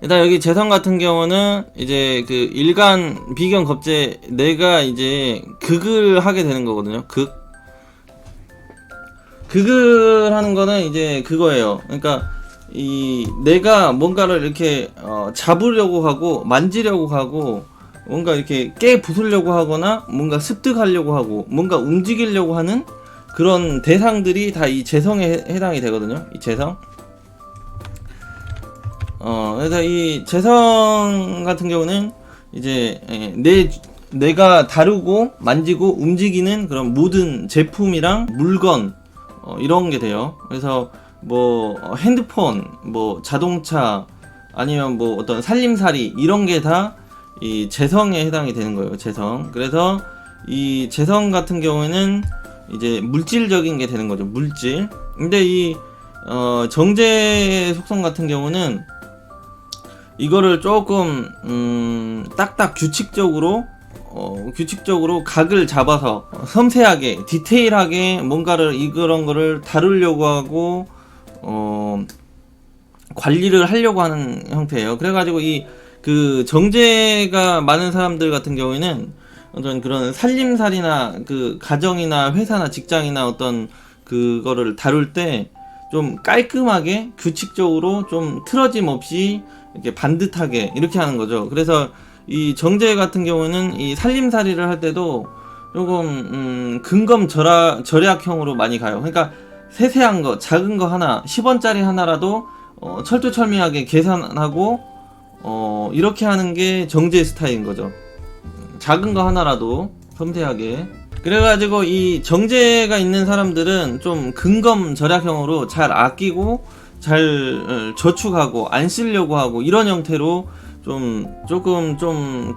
일단 여기 재성 같은 경우는 이제 그 일간 비견 겁재 내가 이제 극을 하게 되는 거거든요. 극을 하는 거는 이제 그거예요. 그러니까 이 내가 뭔가를 이렇게 잡으려고 하고 만지려고 하고 뭔가 이렇게 깨 부수려고 하거나 뭔가 습득하려고 하고 뭔가 움직이려고 하는 그런 대상들이 다 이 재성에 해당이 되거든요. 이 재성. 그래서 이 재성 같은 경우는 이제 내가 다루고 만지고 움직이는 그런 모든 제품이랑 물건 이런 게 돼요. 그래서 뭐 핸드폰, 뭐 자동차 아니면 뭐 어떤 살림살이 이런 게 다 이 재성에 해당이 되는 거예요. 재성. 그래서 이 재성 같은 경우에는 이제 물질적인 게 되는 거죠. 물질. 근데 이 정제 속성 같은 경우는 이거를 조금 딱딱 규칙적으로 각을 잡아서 섬세하게 디테일하게 뭔가를 이런 거를 다루려고 하고 관리를 하려고 하는 형태예요. 그래가지고 이 그 정제가 많은 사람들 같은 경우에는 어떤 그런 살림살이나 그 가정이나 회사나 직장이나 어떤 그거를 다룰 때 좀 깔끔하게 규칙적으로 좀 틀어짐 없이 이렇게 반듯하게 이렇게 하는 거죠. 그래서 이 정제 같은 경우는 이 살림살이를 할 때도 조금 근검 절약형으로 많이 가요. 그러니까 세세한 거, 작은 거 하나, 10원짜리 하나라도 철두철미하게 계산하고 이렇게 하는 게 정제 스타일인 거죠. 작은 거 하나라도 섬세하게. 그래가지고 이 정제가 있는 사람들은 좀 근검 절약형으로 잘 아끼고 잘 저축하고 안 쓰려고 하고 이런 형태로 조금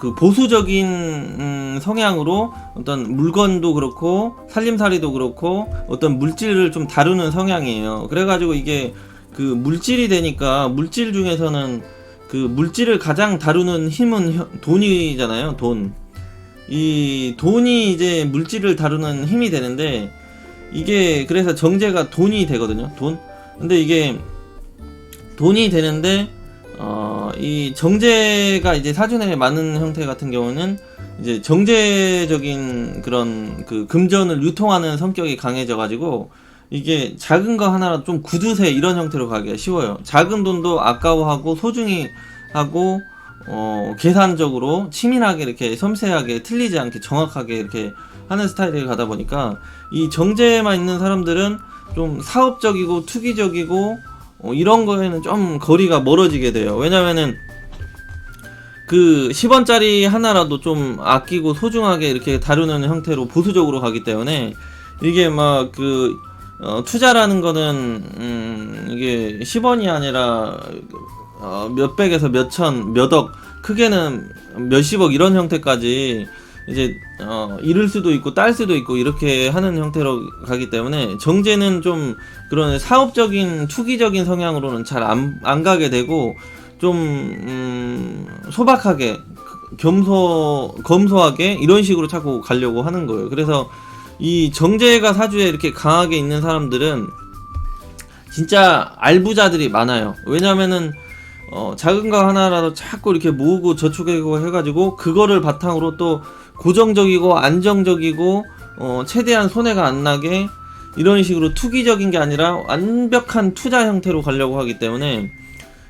그 보수적인 성향으로 어떤 물건도 그렇고 살림살이도 그렇고 어떤 물질을 좀 다루는 성향이에요. 그래가지고 이게 그 물질이 되니까 물질 중에서는 그 물질을 가장 다루는 힘은 돈이잖아요. 이 돈이 이제 물질을 다루는 힘이 되는데 이게 그래서 정제가 돈이 되거든요. 돈. 근데 이게 돈이 되는데 이 정제가 이제 사주에 많은 형태 같은 경우는 이제 정제적인 그런 그 금전을 유통하는 성격이 강해져 가지고 이게 작은 거 하나라도 좀 구두쇠 이런 형태로 가기가 쉬워요. 작은 돈도 아까워하고 소중히 하고 계산적으로 치밀하게 이렇게 섬세하게 틀리지 않게 정확하게 이렇게 하는 스타일을 가다 보니까 이 정제만 있는 사람들은 좀 사업적이고 투기적이고 이런 거에는 좀 거리가 멀어지게 돼요. 왜냐면은 그 10원짜리 하나라도 좀 아끼고 소중하게 이렇게 다루는 형태로 보수적으로 가기 때문에 이게 막 그 투자라는 거는 이게 10원이 아니라 몇백에서 몇천, 몇억, 크게는 몇십억 이런 형태까지 이제 잃을 수도 있고 딸 수도 있고 이렇게 하는 형태로 가기 때문에 정제는 좀 그런 사업적인 투기적인 성향으로는 잘 안 가게 되고 좀 소박하게 검소하게 이런 식으로 자꾸 가려고 하는 거예요. 그래서 이 정제가 사주에 이렇게 강하게 있는 사람들은 진짜 알부자들이 많아요. 왜냐면은 작은 거 하나라도 자꾸 이렇게 모으고 저축하고 해가지고 그거를 바탕으로 또 고정적이고 안정적이고 최대한 손해가 안 나게 이런 식으로 투기적인 게 아니라 완벽한 투자 형태로 가려고 하기 때문에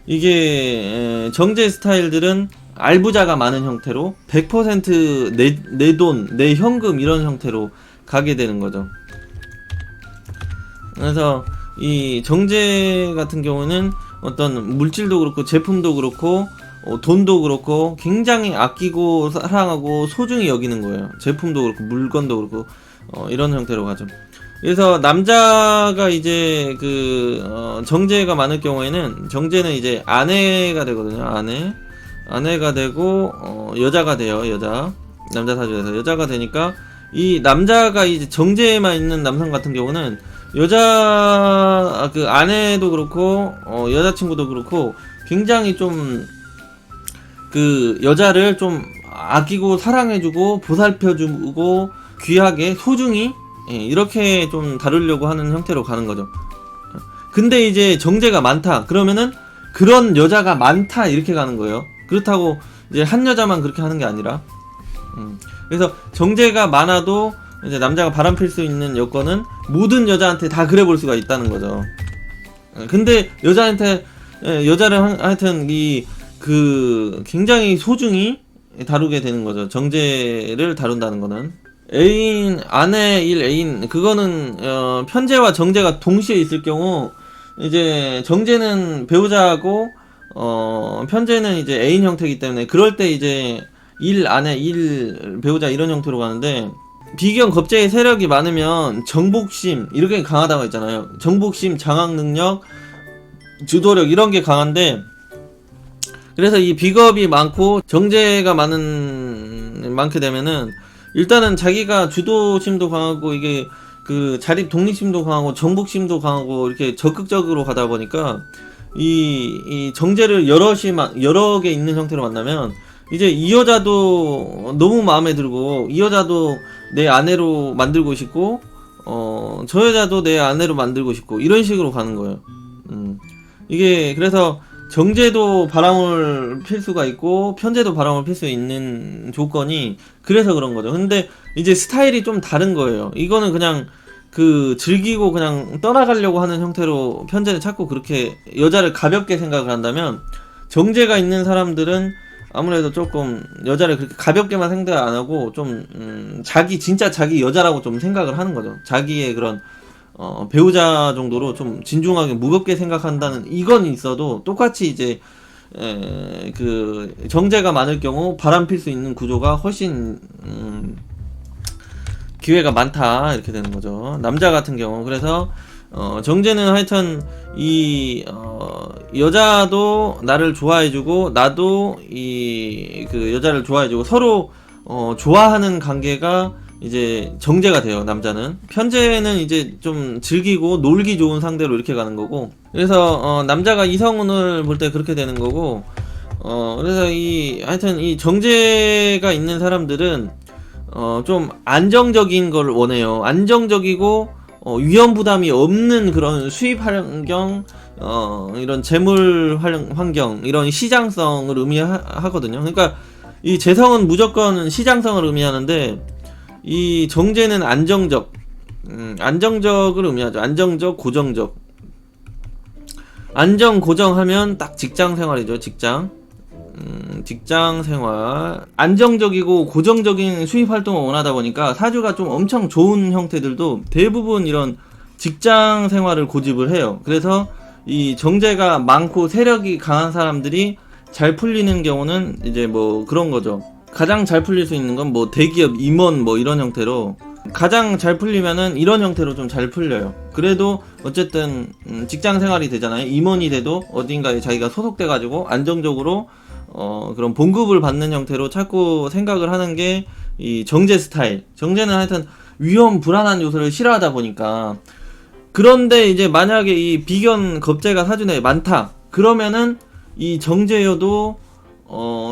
이게 정제 스타일들은 알부자가 많은 형태로 100% 내 돈, 내 현금 이런 형태로 가게 되는 거죠. 그래서 이 정제 같은 경우는 어떤 물질도 그렇고 제품도 그렇고 돈도 그렇고 굉장히 아끼고 사랑하고 소중히 여기는 거예요. 제품도 그렇고 물건도 그렇고 이런 형태로 가죠. 그래서 남자가 이제 그 정제가 많을 경우에는 정제는 이제 아내가 되거든요. 아내가 되고 여자가 돼요. 남자 사주에서 여자가 되니까 이 남자가 이제 정제에만 있는 남성 같은 경우는 여자 그 아내도 그렇고 여자친구도 그렇고 굉장히 좀 그 여자를 좀 아끼고 사랑해주고 보살펴주고 귀하게 소중히 이렇게 좀 다루려고 하는 형태로 가는 거죠. 근데 이제 정제가 많다 그러면은 그런 여자가 많다 이렇게 가는 거예요. 그렇다고 이제 한 여자만 그렇게 하는 게 아니라 그래서 정제가 많아도 이제 남자가 바람필 수 있는 여건은 모든 여자한테 다 그래 볼 수가 있다는 거죠. 근데 여자를 하여튼 굉장히 소중히 다루게 되는 거죠. 정제를 다룬다는 거는. 애인, 아내, 애인, 그거는, 편제와 정제가 동시에 있을 경우, 이제, 정제는 배우자고, 편제는 이제 애인 형태이기 때문에, 그럴 때 이제, 아내, 배우자 이런 형태로 가는데, 비견 겁제의 세력이 많으면, 정복심, 이렇게 강하다고 했잖아요. 정복심, 장악 능력, 주도력, 이런 게 강한데, 그래서 이 비겁이 많고, 정제가 많게 되면은, 일단은 자기가 주도심도 강하고 이게 그 자립 독립심도 강하고 정복심도 강하고 이렇게 적극적으로 가다 보니까 이 정제를 여러 개 있는 형태로 만나면 이제 이 여자도 너무 마음에 들고 이 여자도 내 아내로 만들고 싶고 저 여자도 내 아내로 만들고 싶고 이런 식으로 가는 거예요. 이게 그래서 정제도 바람을 필 수가 있고 편제도 바람을 필 수 있는 조건이 그래서 그런 거죠. 근데 이제 스타일이 좀 다른 거예요. 이거는 그냥 즐기고 그냥 떠나가려고 하는 형태로 편제를 찾고 그렇게 여자를 가볍게 생각을 한다면 정제가 있는 사람들은 아무래도 조금 여자를 그렇게 가볍게만 생각 안 하고 좀 진짜 자기 여자라고 좀 생각을 하는 거죠. 자기의 그런 배우자 정도로 좀 진중하게 무겁게 생각한다는 이건 있어도 똑같이 이제 정제가 많을 경우 바람필 수 있는 구조가 훨씬 기회가 많다 이렇게 되는 거죠. 남자 같은 경우. 그래서 정제는 하여튼 여자도 나를 좋아해주고 나도 여자를 좋아해주고 서로 좋아하는 관계가 이제 정제가 돼요. 남자는. 편제는 이제 좀 즐기고 놀기 좋은 상대로 이렇게 가는 거고, 그래서 남자가 이성운을 볼 때 그렇게 되는 거고, 그래서 하여튼 이 정제가 있는 사람들은 좀 안정적인 걸 원해요. 안정적이고 위험 부담이 없는 그런 수입 환경, 이런 재물 환경, 이런 시장성을 의미하거든요. 그러니까 이 재성은 무조건 시장성을 의미하는데 이 정제는 안정적을 의미하죠. 안정적, 고정적. 안정, 고정하면 딱 직장 생활이죠. 직장 생활. 안정적이고 고정적인 수입 활동을 원하다 보니까 사주가 좀 엄청 좋은 형태들도 대부분 이런 직장 생활을 고집을 해요. 그래서 이 정제가 많고 세력이 강한 사람들이 잘 풀리는 경우는 이제 뭐 그런 거죠. 가장 잘 풀릴 수 있는 건 뭐 대기업 임원 뭐 이런 형태로 가장 잘 풀리면은 이런 형태로 좀 잘 풀려요. 그래도 어쨌든 직장 생활이 되잖아요. 임원이 돼도 어딘가에 자기가 소속돼 가지고 안정적으로 그런 봉급을 받는 형태로 자꾸 생각을 하는 게 이 정제 스타일. 정제는 하여튼 위험 불안한 요소를 싫어하다 보니까. 그런데 이제 만약에 이 비견 겁제가 사주에 많다 그러면은 이 정제여도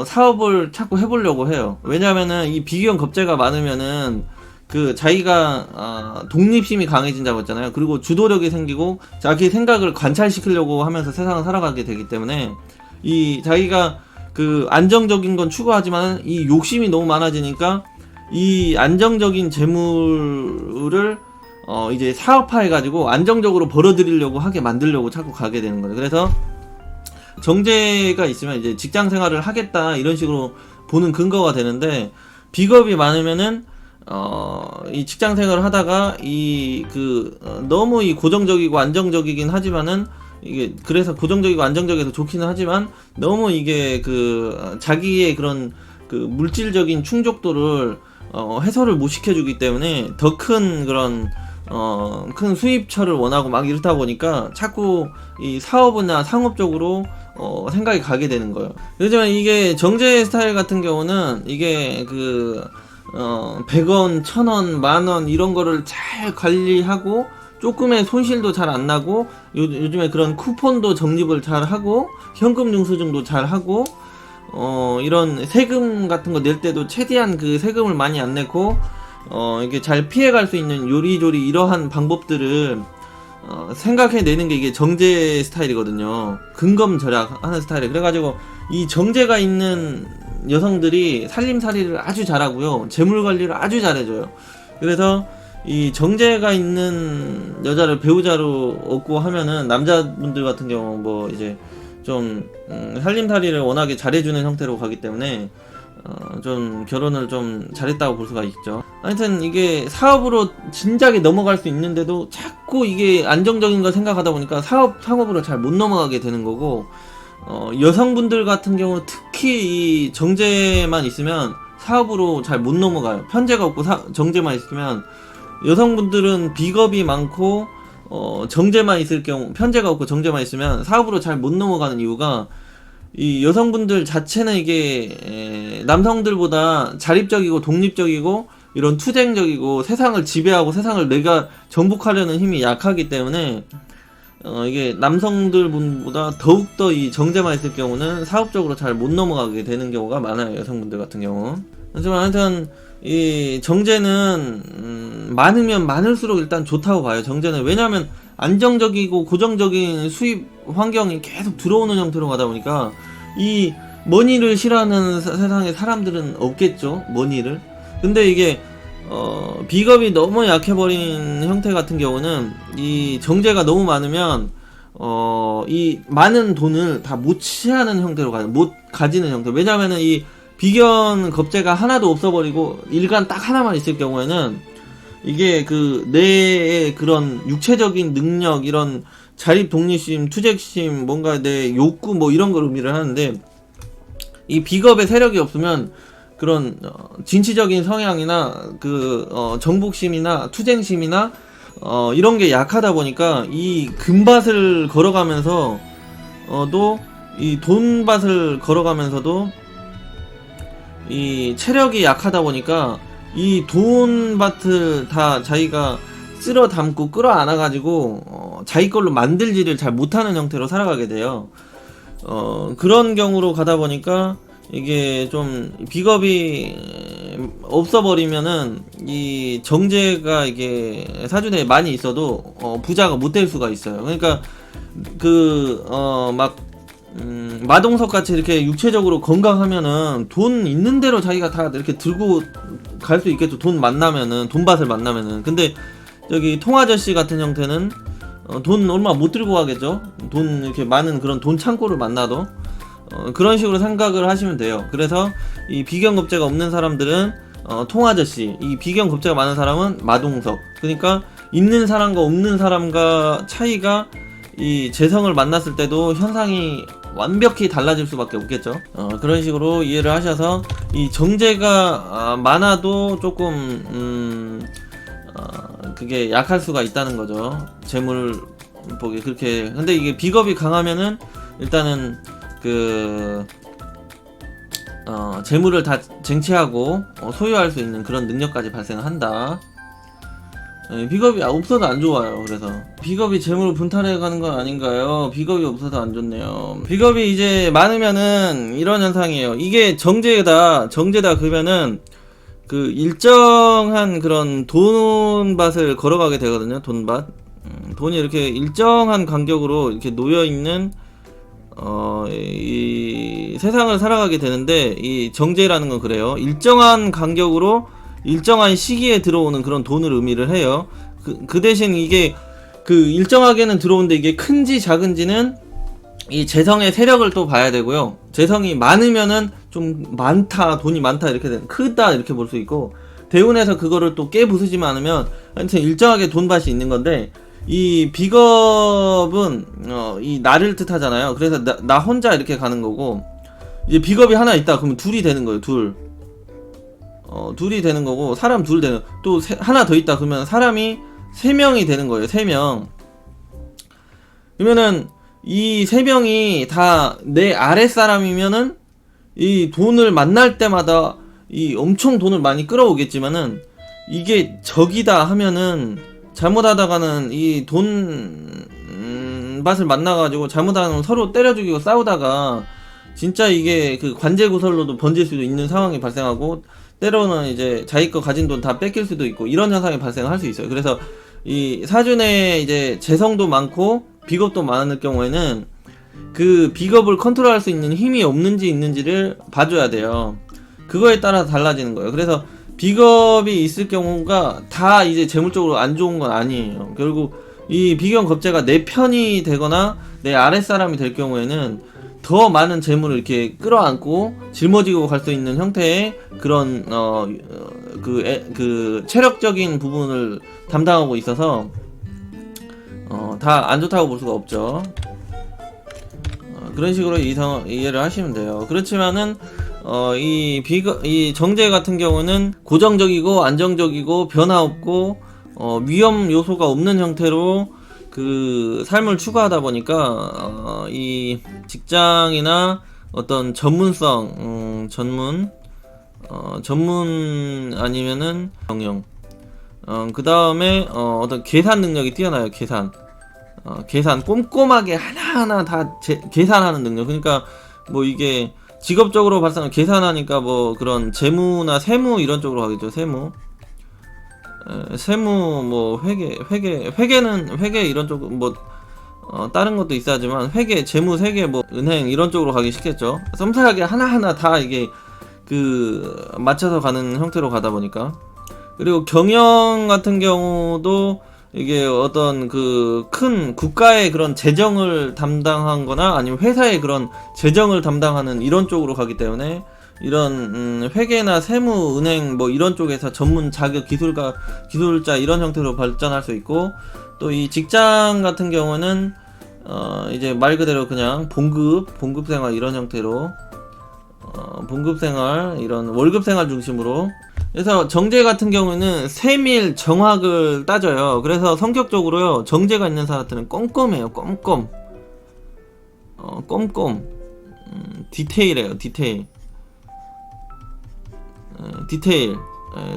사업을 자꾸 해보려고 해요. 왜냐면은 이 비견 겁제가 많으면은 자기가 독립심이 강해진다고 했잖아요. 그리고 주도력이 생기고 자기 생각을 관찰시키려고 하면서 세상을 살아가게 되기 때문에 이 자기가 안정적인 건 추구하지만 이 욕심이 너무 많아지니까 이 안정적인 재물을 이제 사업화해가지고 안정적으로 벌어들이려고 하게 만들려고 자꾸 가게 되는 거예요. 그래서 정제가 있으면 이제 직장 생활을 하겠다 이런 식으로 보는 근거가 되는데 비겁이 많으면은 이 직장 생활을 하다가 너무 고정적이고 안정적이긴 하지만은 이게 그래서 고정적이고 안정적이어서 좋기는 하지만 너무 이게 자기의 그런 물질적인 충족도를 해소를 못 시켜주기 때문에 더 큰 그런 큰 수입처를 원하고 막 이렇다 보니까 자꾸 이 사업이나 상업적으로 생각이 가게 되는 거예요. 그렇지만 이게 정제 스타일 같은 경우는 이게 100원, 1000원, 만원 이런 거를 잘 관리하고 조금의 손실도 잘 안 나고 요즘에 그런 쿠폰도 적립을 잘 하고 현금 영수증도 잘 하고 이런 세금 같은 거 낼 때도 최대한 세금을 많이 안 내고 이게 잘 피해갈 수 있는 요리조리 이러한 방법들을 생각해내는 게 이게 정제 스타일이거든요. 근검절약하는 스타일이. 그래가지고 이 정제가 있는 여성들이 살림살이를 아주 잘하고요, 재물관리를 아주 잘해줘요. 그래서 이 정제가 있는 여자를 배우자로 얻고 하면은 남자분들 같은 경우 뭐 이제 좀 살림살이를 워낙에 잘해주는 형태로 가기 때문에 좀 결혼을 좀 잘했다고 볼 수가 있죠. 하여튼 이게 사업으로 진작에 넘어갈 수 있는데도 자꾸 이게 안정적인 걸 생각하다 보니까 상업으로 잘 못 넘어가게 되는 거고, 여성분들 같은 경우 특히 이 정제만 있으면 사업으로 잘 못 넘어가요. 편제가 없고 정제만 있으면 여성분들은 비겁이 많고 정제만 있을 경우, 편제가 없고 정제만 있으면 사업으로 잘 못 넘어가는 이유가, 이 여성분들 자체는 이게 남성들보다 자립적이고 독립적이고 이런 투쟁적이고 세상을 지배하고 세상을 내가 정복하려는 힘이 약하기 때문에 이게 남성들 분보다 더욱더 이 정제만 있을 경우는 사업적으로 잘 못 넘어가게 되는 경우가 많아요, 여성분들 같은 경우. 하지만 하여튼 이 정제는 많으면 많을수록 일단 좋다고 봐요. 정제는 왜냐하면 안정적이고 고정적인 수입 환경이 계속 들어오는 형태로 가다 보니까 이 머니를 싫어하는 세상에 사람들은 없겠죠, 머니를. 근데 이게 비겁이 너무 약해버린 형태 같은 경우는 이 정제가 너무 많으면 이 많은 돈을 다 못 취하는 형태로 가요. 못 가지는 형태. 왜냐면은 이 비견 겁재가 하나도 없어버리고 일간 딱 하나만 있을 경우에는 이게 그 뇌의 그런 육체적인 능력, 이런 자립 독립심, 투쟁심, 뭔가 내 욕구 뭐 이런 걸 의미를 하는데, 이 비겁의 세력이 없으면 그런 진취적인 성향이나 그 정복심이나 투쟁심이나 이런 게 약하다 보니까 이 금밭을 걸어가면서 도 이 돈밭을 걸어가면서도 이 체력이 약하다 보니까 이 돈밭을 다 자기가 쓸어 담고 끌어 안아가지고 자기 걸로 만들지를 잘 못하는 형태로 살아가게 돼요. 그런 경우로 가다 보니까 이게 좀 비겁이 없어버리면은 이 정제가 이게 사주대에 많이 있어도 부자가 못 될 수가 있어요. 그러니까 막 마동석 같이 이렇게 육체적으로 건강하면은 돈 있는 대로 자기가 다 이렇게 들고 갈 수 있겠죠. 돈 만나면은, 돈밭을 만나면은. 근데 저기 통아저씨 같은 형태는 돈 얼마 못 들고 가겠죠. 돈 이렇게 많은 그런 돈 창고를 만나도 그런 식으로 생각을 하시면 돼요. 그래서 이 비견겁제가 없는 사람들은 통아저씨, 이 비견겁제가 많은 사람은 마동석. 그러니까 있는 사람과 없는 사람과 차이가 이 재성을 만났을 때도 현상이 완벽히 달라질 수밖에 없겠죠. 그런 식으로 이해를 하셔서 이 정제가 많아도 조금 그게 약할 수가 있다는 거죠. 재물 보기 그렇게. 근데 이게 비겁이 강하면은 일단은 재물을 다 쟁취하고 소유할 수 있는 그런 능력까지 발생한다. 비겁이 없어도 안 좋아요. 그래서 비겁이 재물을 분탈해 가는 건 아닌가요? 비겁이 없어서 안 좋네요. 비겁이 이제 많으면은 이런 현상이에요. 이게 정제다 그러면은 그 일정한 그런 돈밭을 걸어가게 되거든요. 돈밭. 돈이 이렇게 일정한 간격으로 이렇게 놓여 있는 이 세상을 살아가게 되는데, 이 정제라는 건 그래요. 일정한 간격으로 일정한 시기에 들어오는 그런 돈을 의미를 해요. 그 대신 이게 그 일정하게는 들어오는데 이게 큰지 작은지는 이 재성의 세력을 또 봐야 되고요. 재성이 많으면은 좀 많다, 돈이 많다 이렇게 되는, 크다 이렇게 볼 수 있고, 대운에서 그거를 또 깨부수지만 않으면 하여튼 일정하게 돈밭이 있는 건데, 이 비겁은 이 나를 뜻하잖아요. 그래서 나 혼자 이렇게 가는 거고, 이제 비겁이 하나 있다 그러면 둘이 되는 거예요. 둘이 되는 거고, 사람 둘 되는, 또 하나 더 있다 그러면 사람이 3명이 되는 거예요. 3명. 그러면은 이 3명이 다 내 아랫사람이면은 이 돈을 만날 때마다 이 엄청 돈을 많이 끌어오겠지만은, 이게 적이다 하면은 잘못하다가는 이 돈밭을 만나가지고 잘못하면 서로 때려 죽이고 싸우다가 진짜 이게 그 관제구설로도 번질 수도 있는 상황이 발생하고, 때로는 이제 자기 거 가진 돈 다 뺏길 수도 있고, 이런 현상이 발생할 수 있어요. 그래서 이 사주에 이제 재성도 많고 비겁도 많을 경우에는 그 비겁을 컨트롤할 수 있는 힘이 없는지 있는지를 봐줘야 돼요. 그거에 따라서 달라지는 거예요. 그래서 비겁이 있을 경우가 다 이제 재물적으로 안 좋은 건 아니에요. 결국 이 비견 겁재가 내 편이 되거나 내 아랫사람이 될 경우에는 더 많은 재물을 이렇게 끌어안고 짊어지고 갈 수 있는 형태의 그런 그 체력적인 부분을 담당하고 있어서 다 안 좋다고 볼 수가 없죠. 그런 식으로 이해를 하시면 돼요. 그렇지만은 이 정제 같은 경우는 고정적이고 안정적이고 변화 없고 위험 요소가 없는 형태로 그 삶을 추구하다 보니까 이 직장이나 어떤 전문성, 전문 아니면은 경영, 그 다음에 어떤 계산 능력이 뛰어나요. 계산 꼼꼼하게 하나하나 다 계산하는 능력. 그러니까 뭐 이게 직업적으로 발생한 계산하니까 뭐 그런 재무나 세무 이런 쪽으로 가겠죠. 세무 뭐 회계는 회계 이런 쪽 뭐 다른 것도 있어야지만 회계, 재무, 세계 뭐 은행 이런 쪽으로 가기 쉽겠죠. 썸탈하게 하나하나 다 이게 그 맞춰서 가는 형태로 가다 보니까. 그리고 경영 같은 경우도 이게 어떤 그 큰 국가의 그런 재정을 담당한 거나 아니면 회사의 그런 재정을 담당하는 이런 쪽으로 가기 때문에 이런 회계나 세무, 은행 뭐 이런 쪽에서 전문 자격 기술자 이런 형태로 발전할 수 있고, 또 이 직장 같은 경우는 이제 말 그대로 그냥 봉급 생활 이런 형태로 봉급 생활 이런 월급 생활 중심으로. 그래서 정제 같은 경우는 세밀 정확을 따져요. 그래서 성격적으로요, 정제가 있는 사람들은 꼼꼼해요. 꼼꼼 디테일해요. 디테일,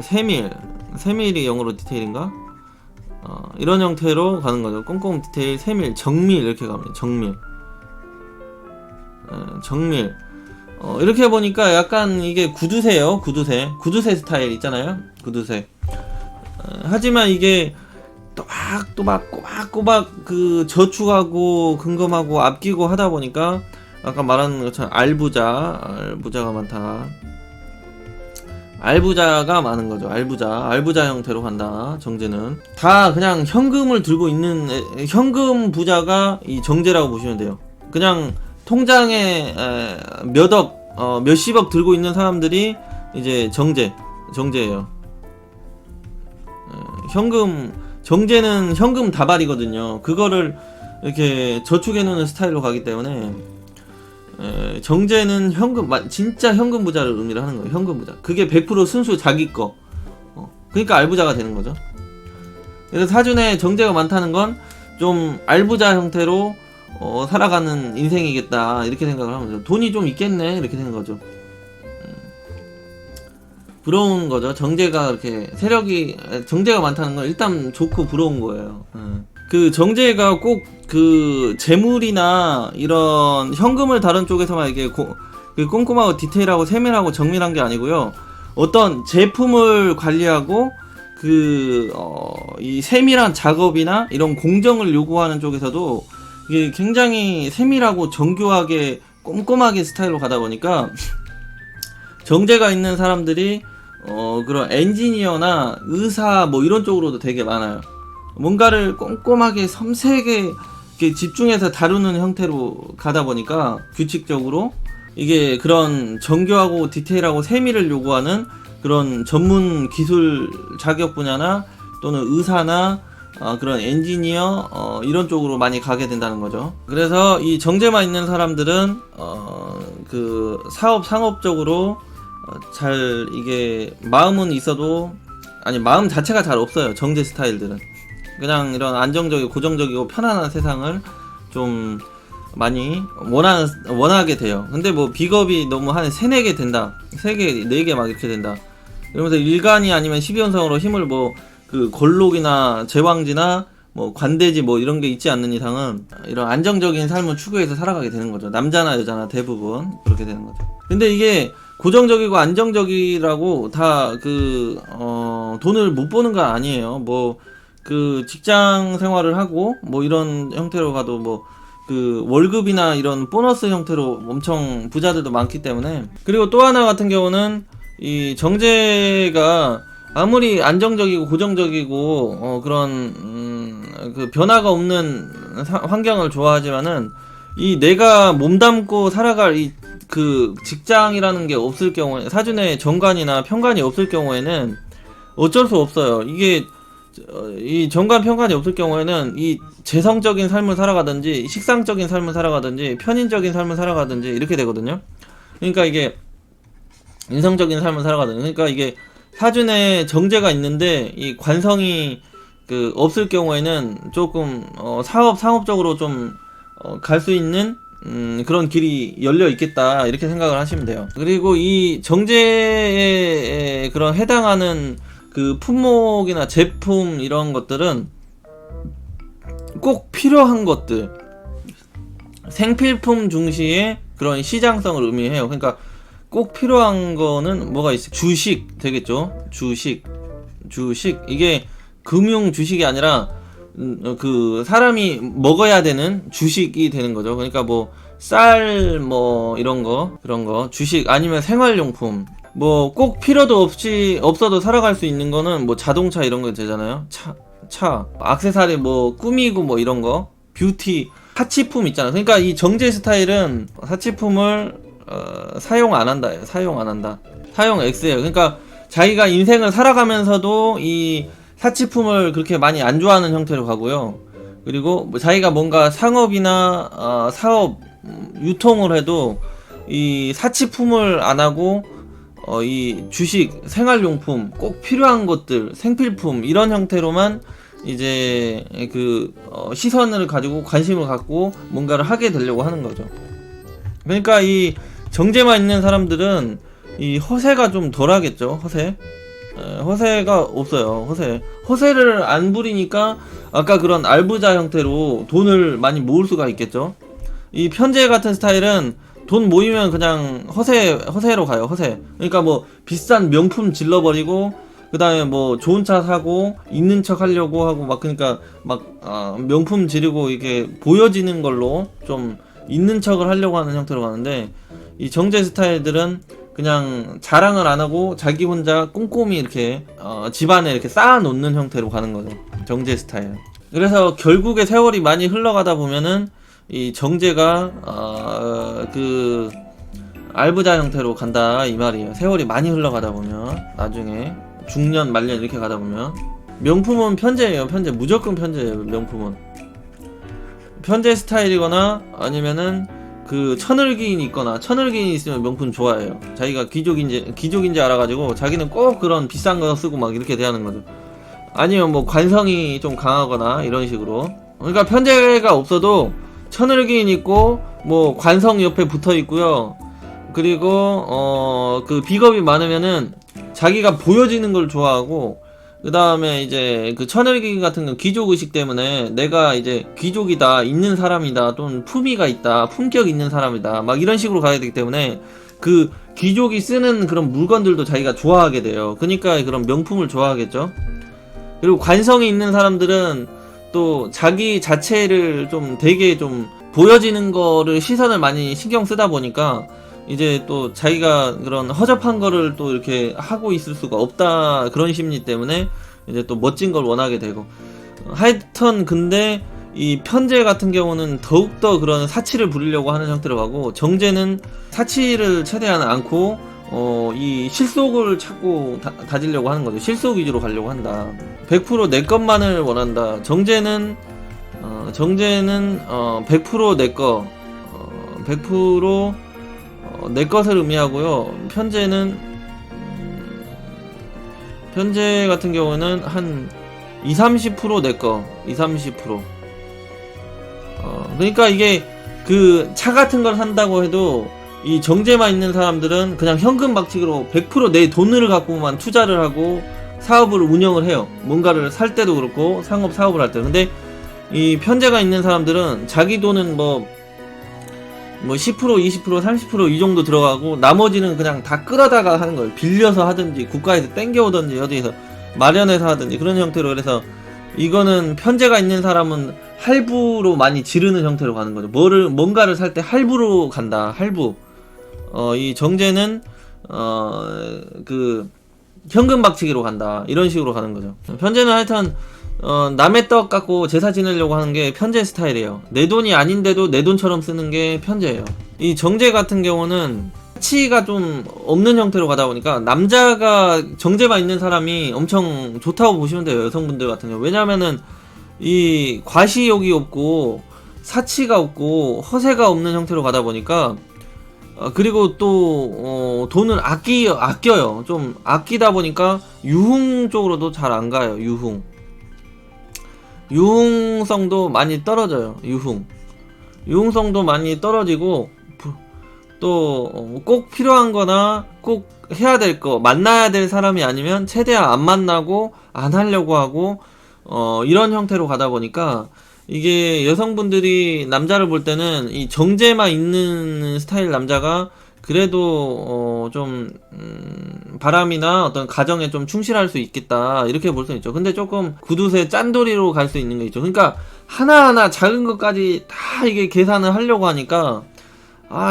세밀이 영어로 디테일인가? 이런 형태로 가는 거죠. 꼼꼼, 디테일, 세밀, 정밀 이렇게 갑니다. 정밀. 이렇게 보니까 약간 이게 구두쇠예요. 구두쇠 스타일 있잖아요. 구두쇠. 하지만 이게 꼬박꼬박 그 저축하고 근검하고 아끼고 하다 보니까 아까 말한 것처럼 알부자가 많다. 알부자가 많은 거죠. 알부자 형태로 간다. 정제는 다 그냥 현금을 들고 있는 현금 부자가 이 정제라고 보시면 돼요. 그냥 통장에 몇십억 들고 있는 사람들이 이제 정제예요. 정제는 현금 다발이거든요. 그거를 이렇게 저축해 놓는 스타일로 가기 때문에 정제는 진짜 현금 부자를 의미를 하는 거예요. 현금 부자. 그게 100% 순수 자기 거. 그러니까 알부자가 되는 거죠. 그래서 사준에 정제가 많다는 건 좀 알부자 형태로 살아가는 인생이겠다 이렇게 생각을 하면 돼요. 돈이 좀 있겠네 이렇게 되는 거죠. 부러운 거죠. 정제가 이렇게 정제가 많다는 건 일단 좋고 부러운 거예요. 그 정제가 꼭 그 재물이나 이런 현금을 다룬 쪽에서만 이게 그 꼼꼼하고 디테일하고 세밀하고 정밀한 게 아니고요. 어떤 제품을 관리하고 이 세밀한 작업이나 이런 공정을 요구하는 쪽에서도 이게 굉장히 세밀하고 정교하게 꼼꼼하게 스타일로 가다 보니까 정제가 있는 사람들이 그런 엔지니어나 의사 뭐 이런 쪽으로도 되게 많아요. 뭔가를 꼼꼼하게 섬세하게 이렇게 집중해서 다루는 형태로 가다 보니까 규칙적으로 이게 그런 정교하고 디테일하고 세밀을 요구하는 그런 전문 기술 자격 분야나 또는 의사나 그런 엔지니어 이런 쪽으로 많이 가게 된다는 거죠. 그래서 이 정제만 있는 사람들은 그 상업적으로 잘 이게 마음은 있어도 마음 자체가 잘 없어요. 정제 스타일들은 그냥 이런 안정적이고 고정적이고 편안한 세상을 좀 많이 원하게 돼요. 근데 뭐 비겁이 너무 한 3-4개 된다, 3개 4개 막 이렇게 된다 이러면서 일간이 아니면 12연성으로 힘을 뭐 그 골록이나 제왕지나 뭐 관대지 뭐 이런 게 있지 않는 이상은 이런 안정적인 삶을 추구해서 살아가게 되는 거죠. 남자나 여자나 대부분 그렇게 되는 거죠. 근데 이게 고정적이고 안정적이라고 다 돈을 못 버는 건 아니에요. 뭐 그 직장 생활을 하고 뭐 이런 형태로 가도 뭐 그 월급이나 이런 보너스 형태로 엄청 부자들도 많기 때문에. 그리고 또 하나 같은 경우는 이 정제가 아무리 안정적이고 고정적이고 그런 그 변화가 없는 환경을 좋아하지만은 이 내가 몸담고 살아갈 이 그 직장이라는 게 없을 경우에, 사준의 정관이나 편관이 없을 경우에는 어쩔 수 없어요. 이게 이 정관 편관이 없을 경우에는 이 재성적인 삶을 살아가든지 식상적인 삶을 살아가든지 편인적인 삶을 살아가든지 이렇게 되거든요. 그러니까 이게 인성적인 삶을 살아가든지, 그러니까 이게 사준에 정제가 있는데 이 관성이 그 없을 경우에는 조금 상업적으로 좀 갈 수 있는 그런 길이 열려 있겠다, 이렇게 생각을 하시면 돼요. 그리고 이 정제에 그런 해당하는 그 품목이나 제품 이런 것들은 꼭 필요한 것들, 생필품 중시의 그런 시장성을 의미해요. 그러니까 꼭 필요한 거는 뭐가 있어요? 주식 되겠죠. 주식 이게 금융 주식이 아니라 그 사람이 먹어야 되는 주식이 되는 거죠. 그러니까 뭐 쌀 뭐 이런 거, 그런 거 주식, 아니면 생활용품, 뭐 꼭 필요도 없어도 살아갈 수 있는 거는 뭐 자동차 이런 거 되잖아요. 차 액세서리 뭐 꾸미고 뭐 이런 거, 뷰티, 사치품 있잖아. 그러니까 이 정제 스타일은 사치품을 사용 안 한다. 사용 X예요. 그러니까 자기가 인생을 살아가면서도 이 사치품을 그렇게 많이 안 좋아하는 형태로 가고요. 그리고 뭐 자기가 뭔가 상업이나 사업 유통을 해도 이 사치품을 안 하고 이 주식, 생활용품, 꼭 필요한 것들, 생필품 이런 형태로만 이제 그 시선을 가지고 관심을 갖고 뭔가를 하게 되려고 하는 거죠. 그러니까 이 정제만 있는 사람들은 이 허세가 좀 덜하겠죠. 허세가 없어요. 허세를 안 부리니까 아까 그런 알부자 형태로 돈을 많이 모을 수가 있겠죠. 이 편제 같은 스타일은 돈 모이면 그냥 허세로 가요. 그러니까 뭐 비싼 명품 질러버리고, 그 다음에 뭐 좋은 차 사고 있는 척 하려고 하고 막, 그러니까 막 명품 지르고 이게 보여지는 걸로 좀 있는 척을 하려고 하는 형태로 가는데, 이 정제 스타일들은 그냥 자랑을 안 하고 자기 혼자 꼼꼼히 이렇게 집안에 이렇게 쌓아 놓는 형태로 가는 거죠. 정제 스타일. 그래서 결국에 세월이 많이 흘러가다 보면은 이 정제가 그 알부자 형태로 간다 이 말이에요. 세월이 많이 흘러가다 보면, 나중에 중년 말년 이렇게 가다 보면. 명품은 편제예요. 무조건 편제예요. 명품은 편제 스타일이거나 아니면은 그 천을기인이 있거나, 천을기인이 있으면 명품 좋아해요. 자기가 귀족인지 알아가지고 자기는 꼭 그런 비싼 거 쓰고 막 이렇게 대하는 거죠. 아니면 뭐 관성이 좀 강하거나 이런 식으로. 그러니까 편제가 없어도 천을기인 있고 뭐 관성 옆에 붙어 있고요. 그리고 그 비겁이 많으면은 자기가 보여지는 걸 좋아하고, 그 다음에 이제 그 천을기인 같은 건 귀족의식 때문에 내가 이제 귀족이다, 있는 사람이다, 또는 품위가 있다, 품격 있는 사람이다, 막 이런 식으로 가야 되기 때문에 그 귀족이 쓰는 그런 물건들도 자기가 좋아하게 돼요. 그러니까 그런 명품을 좋아하겠죠. 그리고 관성이 있는 사람들은 또 자기 자체를 좀 되게 좀 보여지는 거를 시선을 많이 신경 쓰다 보니까 이제 또 자기가 그런 허접한 거를 또 이렇게 하고 있을 수가 없다, 그런 심리 때문에 이제 또 멋진 걸 원하게 되고. 하여튼 근데 이 편제 같은 경우는 더욱더 그런 사치를 부리려고 하는 형태로 가고, 정제는 사치를 최대한 않고 이 실속을 찾고 다지려고 하는 거죠. 실속 위주로 가려고 한다. 100% 내 것만을 원한다. 정제는 100% 내 거, 100% 내 것을 의미하고요. 편제 같은 경우는 한 20-30% 내 거, 20-30%. 그러니까 이게 그 차 같은 걸 산다고 해도 이 정제만 있는 사람들은 그냥 현금 박치기로 100% 내 돈을 갖고만 투자를 하고 사업을 운영을 해요. 뭔가를 살 때도 그렇고 상업 사업을 할 때. 근데 이 편제가 있는 사람들은 자기 돈은 뭐 10%, 20%, 30% 이 정도 들어가고 나머지는 그냥 다 끌어다가 하는 거예요. 빌려서 하든지 국가에서 땡겨오든지 어디에서 마련해서 하든지 그런 형태로. 그래서 이거는 편제가 있는 사람은 할부로 많이 지르는 형태로 가는 거죠. 뭔가를 살 때 할부로 간다. 할부. 이 정제는 그 현금 박치기로 간다. 이런 식으로 가는 거죠. 편제는 하여튼 남의 떡 갖고 제사 지내려고 하는 게 편제 스타일이에요. 내 돈이 아닌데도 내 돈처럼 쓰는 게 편제예요. 이 정제 같은 경우는 사치가 좀 없는 형태로 가다 보니까 남자가 정제만 있는 사람이 엄청 좋다고 보시면 돼요. 여성분들 같은 경우. 왜냐면은 이 과시욕이 없고 사치가 없고 허세가 없는 형태로 가다 보니까 그리고 또 돈을 아껴요. 좀 아끼다 보니까 유흥 쪽으로도 잘 안 가요. 유흥성도 많이 떨어져요. 유흥성도 많이 떨어지고 또 꼭 필요한 거나 꼭 해야 될 거, 만나야 될 사람이 아니면 최대한 안 만나고 안 하려고 하고 이런 형태로 가다 보니까 이게 여성분들이 남자를 볼 때는 이 정제만 있는 스타일 남자가 그래도 좀 바람이나 어떤 가정에 좀 충실할 수 있겠다 이렇게 볼 수 있죠. 근데 조금 구두쇠 짠돌이로 갈 수 있는 게 있죠. 그러니까 하나하나 작은 것까지 다 이게 계산을 하려고 하니까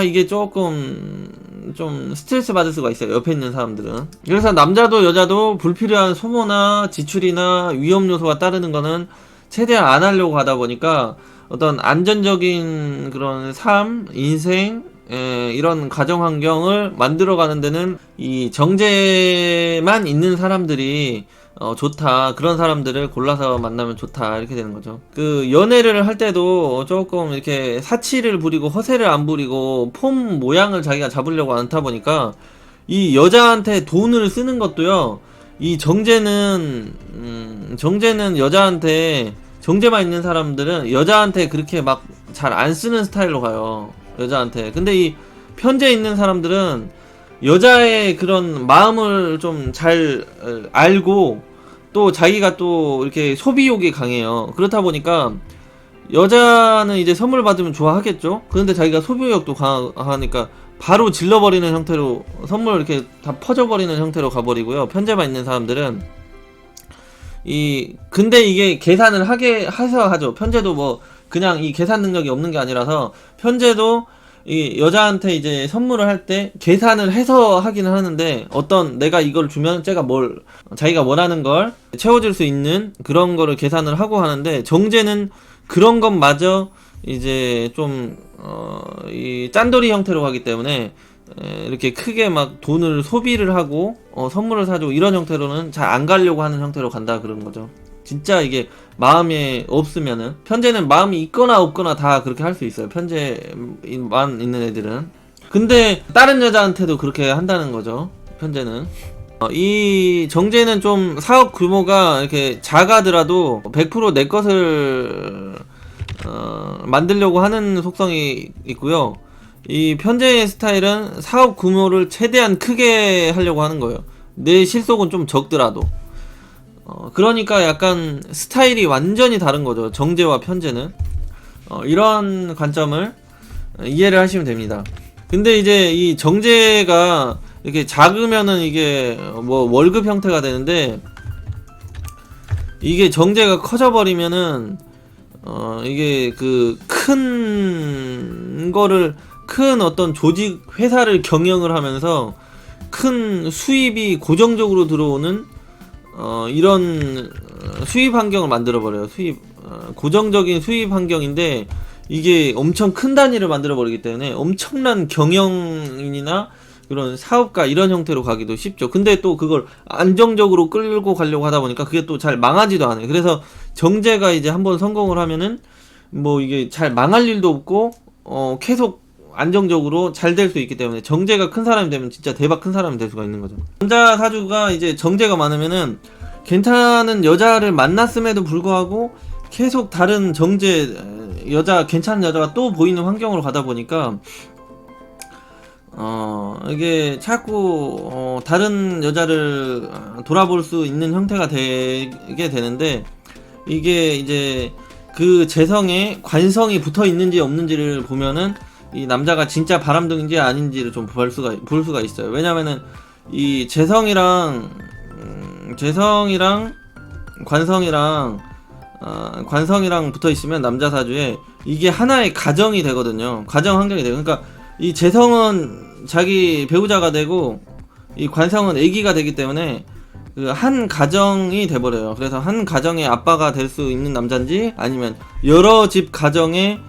이게 조금 좀 스트레스 받을 수가 있어요. 옆에 있는 사람들은. 그래서 남자도 여자도 불필요한 소모나 지출이나 위험 요소가 따르는 거는 최대한 안 하려고 하다 보니까 어떤 안전적인 그런 삶, 인생, 이런 가정 환경을 만들어가는 데는 이 정제만 있는 사람들이 좋다. 그런 사람들을 골라서 만나면 좋다. 이렇게 되는 거죠. 그 연애를 할 때도 조금 이렇게 사치를 부리고 허세를 안 부리고 폼 모양을 자기가 잡으려고 않다 보니까 이 여자한테 돈을 쓰는 것도요. 이 정제는 여자한테 정제만 있는 사람들은 여자한테 그렇게 막 잘 안 쓰는 스타일로 가요. 여자한테. 근데 이 편제 있는 사람들은 여자의 그런 마음을 좀 잘 알고 또 자기가 또 이렇게 소비욕이 강해요. 그렇다 보니까 여자는 이제 선물 받으면 좋아하겠죠? 그런데 자기가 소비욕도 강하니까 바로 질러버리는 형태로 선물 이렇게 다 퍼져버리는 형태로 가버리고요. 편제만 있는 사람들은 근데 이게 계산을 해서 하죠. 편제도 뭐 그냥 이 계산 능력이 없는 게 아니라서 편제도 이 여자한테 이제 선물을 할 때 계산을 해서 하기는 하는데 내가 이걸 주면 자기가 원하는 걸 채워줄 수 있는 그런 거를 계산을 하고 하는데 정제는 그런 것마저 이제 좀 이 짠돌이 형태로 가기 때문에 이렇게 크게 막 돈을 소비를 하고 선물을 사주고 이런 형태로는 잘 안 가려고 하는 형태로 간다 그런 거죠. 진짜 이게 마음이 없으면은 편제는 마음이 있거나 없거나 다 그렇게 할 수 있어요. 편제만 있는 애들은. 근데 다른 여자한테도 그렇게 한다는 거죠. 편제는. 이 정제는 좀 사업 규모가 이렇게 작아더라도 100% 내 것을 만들려고 하는 속성이 있고요. 이 편제의 스타일은 사업 규모를 최대한 크게 하려고 하는 거예요. 내 실속은 좀 적더라도. 그러니까 약간 스타일이 완전히 다른 거죠. 정제와 편제는. 이런 관점을 이해를 하시면 됩니다. 근데 이제 이 정제가 이렇게 작으면은 이게 뭐 월급 형태가 되는데 이게 정제가 커져버리면은 이게 그 큰 어떤 조직 회사를 경영을 하면서 큰 수입이 고정적으로 들어오는 이런 수입 환경을 만들어 버려요. 고정적인 수입 환경인데 이게 엄청 큰 단위를 만들어 버리기 때문에 엄청난 경영인이나 그런 사업가 이런 형태로 가기도 쉽죠. 근데 또 그걸 안정적으로 끌고 가려고 하다 보니까 그게 또 잘 망하지도 않아요. 그래서 정제가 이제 한번 성공을 하면은 뭐 이게 잘 망할 일도 없고 계속 안정적으로 잘 될 수 있기 때문에 정제가 큰 사람이 되면 진짜 대박 큰 사람이 될 수가 있는 거죠. 남자 사주가 이제 정제가 많으면은 괜찮은 여자를 만났음에도 불구하고 계속 다른 괜찮은 여자가 또 보이는 환경으로 가다 보니까 이게 자꾸 다른 여자를 돌아볼 수 있는 형태가 되게 되는데 이게 이제 그 재성에 관성이 붙어 있는지 없는지를 보면은 이 남자가 진짜 바람둥인지 아닌지를 좀 볼 수가 있어요. 왜냐면은 이 재성이랑 관성이랑 관성이랑 붙어 있으면 남자 사주에 이게 하나의 가정이 되거든요. 가정 환경이 돼요. 그러니까 이 재성은 자기 배우자가 되고 이 관성은 아기가 되기 때문에 그 한 가정이 돼버려요. 그래서 한 가정의 아빠가 될 수 있는 남자인지 아니면 여러 집 가정의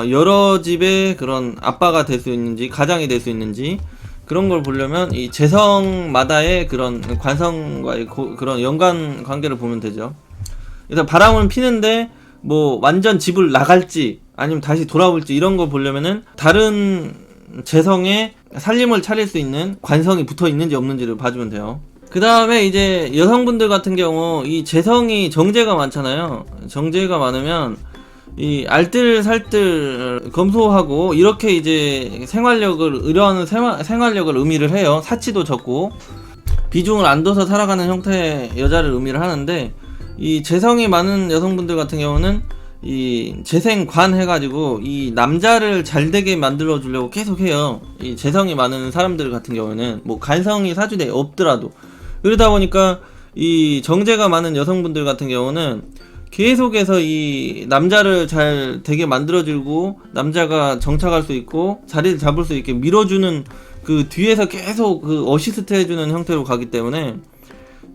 여러 집의 그런 아빠가 될 수 있는지 가장이 될 수 있는지 그런 걸 보려면 이 재성마다의 그런 관성과의 그런 연관 관계를 보면 되죠. 그래서 바람은 피는데 뭐 완전 집을 나갈지 아니면 다시 돌아올지 이런 걸 보려면은 다른 재성에 살림을 차릴 수 있는 관성이 붙어 있는지 없는지를 봐주면 돼요. 그 다음에 이제 여성분들 같은 경우 이 재성이 정제가 많잖아요. 정제가 많으면 이 알뜰살뜰 검소하고 이렇게 이제 생활력을 의뢰하는 생활력을 의미를 해요. 사치도 적고 비중을 안 둬서 살아가는 형태의 여자를 의미를 하는데 이 재성이 많은 여성분들 같은 경우는 이 재생관 해가지고 이 남자를 잘되게 만들어 주려고 계속 해요. 이 재성이 많은 사람들 같은 경우는 뭐 간성이 사주대에 없더라도 그러다 보니까 이 정제가 많은 여성분들 같은 경우는 계속해서 이 남자를 잘 되게 만들어주고 남자가 정착할 수 있고 자리를 잡을 수 있게 밀어주는 그 뒤에서 계속 그 어시스트 해주는 형태로 가기 때문에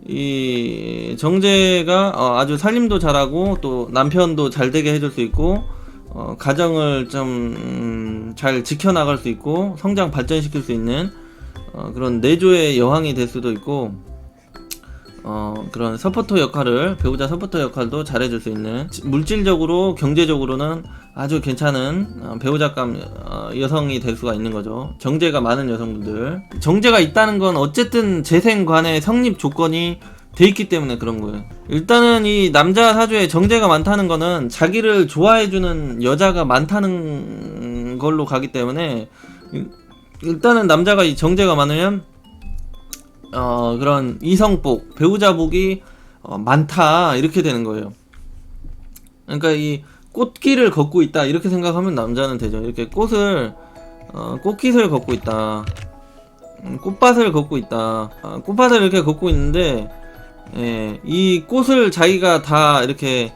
이 정제가 아주 살림도 잘하고 또 남편도 잘 되게 해줄 수 있고 가정을 좀 잘 지켜나갈 수 있고 성장 발전시킬 수 있는 그런 내조의 여왕이 될 수도 있고 그런 서포터 역할을 배우자 서포터 역할도 잘해줄 수 있는 물질적으로 경제적으로는 아주 괜찮은 배우자감 여성이 될 수가 있는 거죠. 정제가 많은 여성분들 정제가 있다는 건 어쨌든 재생관의 성립 조건이 돼 있기 때문에 그런 거예요. 일단은 이 남자 사주에 정제가 많다는 거는 자기를 좋아해주는 여자가 많다는 걸로 가기 때문에 일단은 남자가 이 정제가 많으면 그런 이성복, 배우자복이 많다 이렇게 되는 거예요. 그러니까 이 꽃길을 걷고 있다 이렇게 생각하면 남자는 되죠. 이렇게 꽃깃을 걷고 있다, 꽃밭을 걷고 있다, 꽃밭을 이렇게 걷고 있는데 이 꽃을 자기가 다 이렇게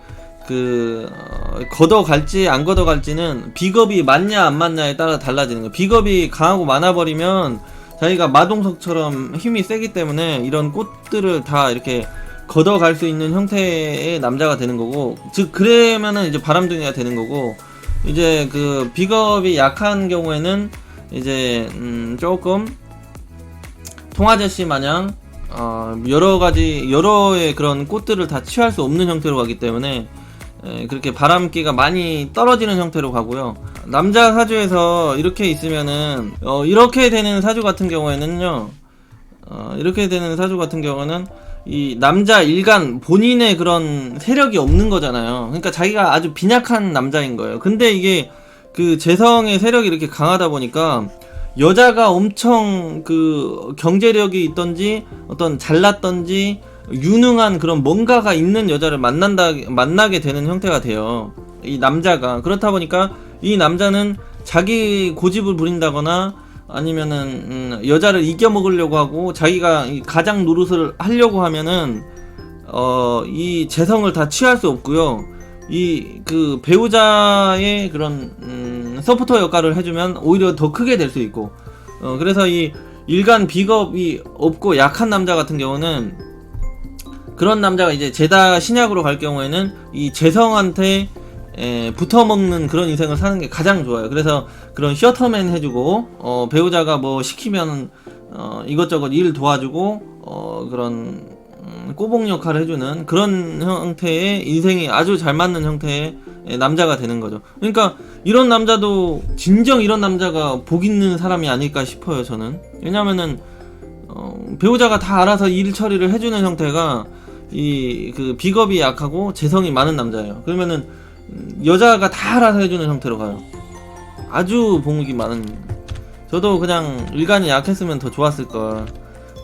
걷어갈지 안 걷어갈지는 비겁이 맞냐 안 맞냐에 따라 달라지는 거예요. 비겁이 강하고 많아버리면 자기가 마동석처럼 힘이 세기 때문에 이런 꽃들을 다 이렇게 걷어갈 수 있는 형태의 남자가 되는 거고, 즉 그러면은 이제 바람둥이가 되는 거고, 이제 그 비겁이 약한 경우에는 이제 조금 통아저씨 마냥 여러의 그런 꽃들을 다 취할 수 없는 형태로 가기 때문에 그렇게 바람기가 많이 떨어지는 형태로 가고요. 남자 사주에서 이렇게 있으면은 이렇게 되는 사주 같은 경우에는요, 이렇게 되는 사주 같은 경우는 이 남자 일간 본인의 그런 세력이 없는 거잖아요. 그러니까 자기가 아주 빈약한 남자인 거예요. 근데 이게 그 재성의 세력이 이렇게 강하다 보니까 여자가 엄청 그 경제력이 있던지 어떤 잘났던지 유능한 그런 뭔가가 있는 여자를 만나게 되는 형태가 돼요. 이 남자가. 그렇다 보니까 이 남자는 자기 고집을 부린다거나 아니면은 여자를 이겨먹으려고 하고 자기가 이 가장 노릇을 하려고 하면은 이 재성을 다 취할 수 없고요. 이 그 배우자의 그런 서포터 역할을 해주면 오히려 더 크게 될 수 있고, 그래서 이 일간 비겁이 없고 약한 남자 같은 경우는, 그런 남자가 이제 제다 신약으로 갈 경우에는 이 재성한테 붙어먹는 그런 인생을 사는 게 가장 좋아요. 그래서 그런 셔터맨 해주고 배우자가 뭐 시키면 이것저것 일 도와주고 그런 꼬봉 역할을 해주는 그런 형태의 인생이 아주 잘 맞는 형태의 남자가 되는 거죠. 그러니까 이런 남자도 진정 이런 남자가 복 있는 사람이 아닐까 싶어요, 저는. 왜냐면은 배우자가 다 알아서 일 처리를 해주는 형태가 이 그 비겁이 약하고 재성이 많은 남자예요. 그러면은 여자가 다 알아서 해주는 형태로 가요. 아주 복이 많은. 저도 그냥 일간이 약했으면 더 좋았을걸.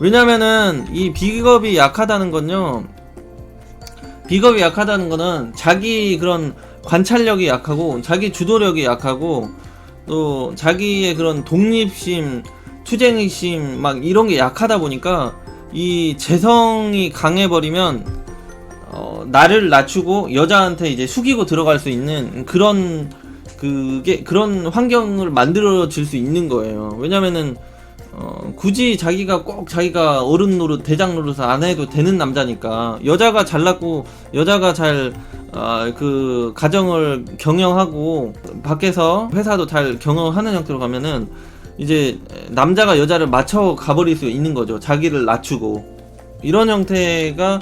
왜냐면은 이 비겁이 약하다는 건요, 비겁이 약하다는 거는 자기 그런 관찰력이 약하고 자기 주도력이 약하고 또 자기의 그런 독립심, 투쟁심 막 이런 게 약하다 보니까 이 재성이 강해버리면 나를 낮추고 여자한테 이제 숙이고 들어갈 수 있는 그런 그런 환경을 만들어질 수 있는 거예요. 왜냐면은 굳이 자기가 꼭 자기가 어른 노릇 대장 노릇을 안 해도 되는 남자니까, 여자가 잘났고 여자가 잘 그 가정을 경영하고 밖에서 회사도 잘 경영하는 형태로 가면은 이제 남자가 여자를 맞춰 가버릴 수 있는 거죠. 자기를 낮추고 이런 형태가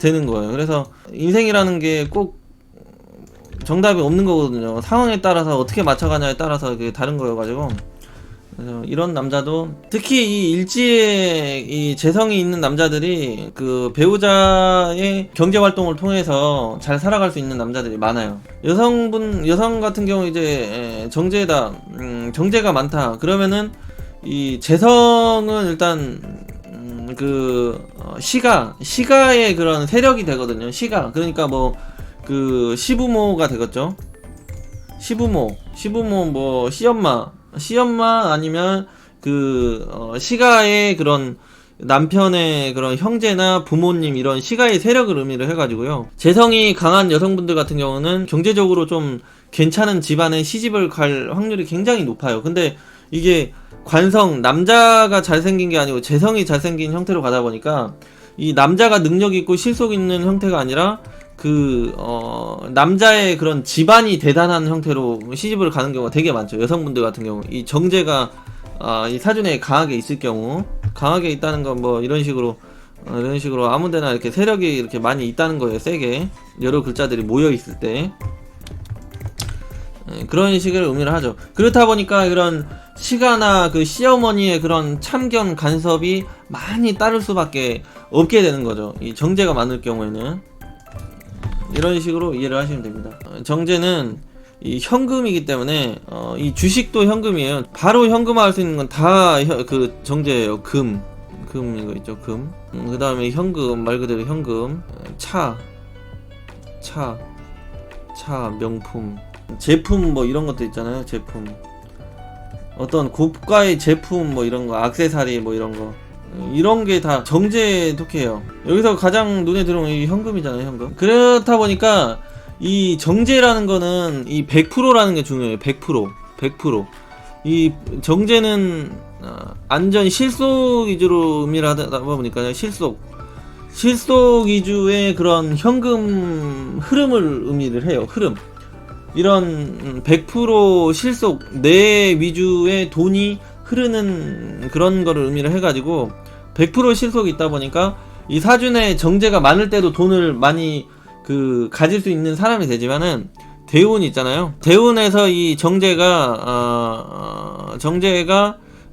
되는 거예요. 그래서 인생이라는 게 꼭 정답이 없는 거거든요. 상황에 따라서 어떻게 맞춰가냐에 따라서 그게 다른 거여가지고, 그래서 이런 남자도, 특히 이 일지에 이 재성이 있는 남자들이 그 배우자의 경제 활동을 통해서 잘 살아갈 수 있는 남자들이 많아요. 여성 같은 경우 이제 정제다, 정제가 많다. 그러면은 이 재성은 일단 시가의 그런 세력이 되거든요. 시가, 그러니까 뭐 그 시부모가 되겠죠. 시부모 뭐 시엄마 아니면 시가의 그런 남편의 그런 형제나 부모님, 이런 시가의 세력을 의미를 해가지고요. 재성이 강한 여성분들 같은 경우는 경제적으로 좀 괜찮은 집안에 시집을 갈 확률이 굉장히 높아요. 근데 이게 남자가 잘생긴 게 아니고 재성이 잘생긴 형태로 가다 보니까, 이 남자가 능력 있고 실속 있는 형태가 아니라 남자의 그런 집안이 대단한 형태로 시집을 가는 경우가 되게 많죠. 여성분들 같은 경우 이 정제가 이 사주에 강하게 있을 경우, 강하게 있다는 건 뭐 이런 식으로 아무데나 이렇게 세력이 이렇게 많이 있다는 거예요. 세게 여러 글자들이 모여 있을 때 그런 식의 의미를 하죠. 그렇다 보니까 그런 시가나 그 시어머니의 그런 참견 간섭이 많이 따를 수밖에 없게 되는 거죠. 이 정제가 많을 경우에는. 이런 식으로 이해를 하시면 됩니다. 정제는 이 현금이기 때문에 이 주식도 현금이에요. 바로 현금화할 수 있는 건 다 그 정제예요. 금 이거 있죠. 금. 그 다음에 현금, 말 그대로 현금. 차, 명품, 제품 뭐 이런 것도 있잖아요. 제품, 어떤 고가의 제품 뭐 이런 거, 액세서리 뭐 이런 거, 이런 게 다 정제에 속해요. 여기서 가장 눈에 들어오는 이 현금이잖아요. 현금. 그렇다 보니까 이 정제라는 거는 이 100%라는 게 중요해요. 100%. 이 정제는 안전 실속 위주로 의미를 하다 보니까 실속 위주의 그런 현금 흐름을 의미를 해요. 흐름. 이런 100% 실속 내 위주의 돈이 흐르는 그런 거를 의미를 해가지고 100% 실속이 있다 보니까 이 사준에 정제가 많을 때도 돈을 많이 가질 수 있는 사람이 되지만은, 대운 있잖아요. 대운에서 이 정제가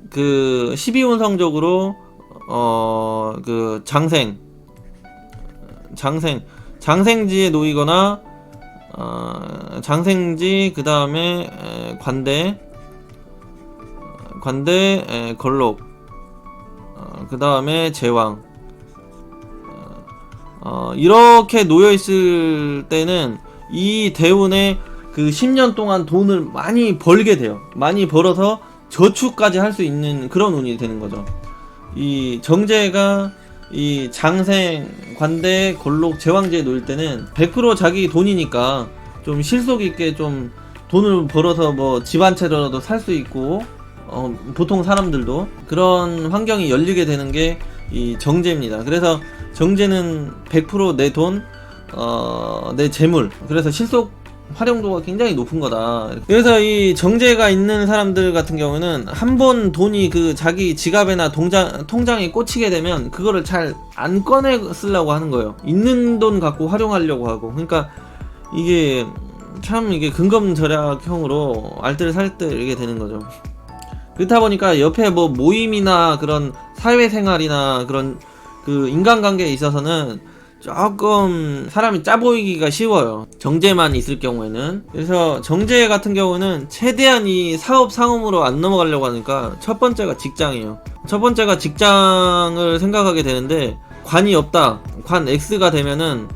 그 12운성적으로 그 장생지에 놓이거나 장생지, 그 다음에 관대, 걸록, 그 다음에 제왕, 이렇게 놓여있을 때는 이 대운에 그 10년 동안 돈을 많이 벌게 돼요. 많이 벌어서 저축까지 할 수 있는 그런 운이 되는 거죠. 이 정제가 이 장생, 관대, 걸록, 제왕제에 놓일 때는 100% 자기 돈이니까 좀 실속 있게 좀 돈을 벌어서 뭐 집 한 채로라도 살 수 있고, 보통 사람들도 그런 환경이 열리게 되는 게 이 정제입니다. 그래서 정제는 100% 내 돈, 내 재물, 그래서 실속 활용도가 굉장히 높은 거다. 그래서 이 정제가 있는 사람들 같은 경우는 한 번 돈이 자기 지갑이나 통장에 꽂히게 되면 그거를 잘 안 꺼내 쓰려고 하는 거예요. 있는 돈 갖고 활용하려고 하고. 그러니까 이게 참 근검절약형으로 알뜰살뜰 되는 거죠. 그렇다 보니까 옆에 뭐 모임이나 그런 사회생활이나 그런 인간관계에 있어서는 조금 사람이 짜 보이기가 쉬워요. 정제만 있을 경우에는. 그래서 정제 같은 경우는 최대한 이 사업 상업으로 안 넘어가려고 하니까 첫 번째가 직장이에요. 첫 번째가 직장을 생각하게 되는데, 관이 없다, 관 X가 되면은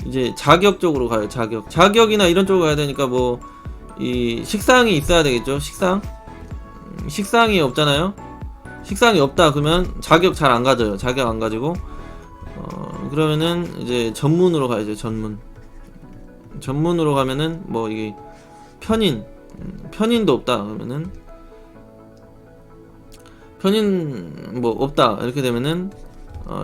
이제 자격 쪽으로 가요. 자격이나 이런 쪽으로 가야 되니까 뭐 이 식상이 있어야 되겠죠. 식상이 없잖아요. 식상이 없다 그러면 자격 잘 안 가져요. 자격 안 가지고 그러면은 이제 전문으로 가야죠. 전문으로 가면은 뭐 이게 편인도 없다 그러면은 편인 뭐 없다 이렇게 되면은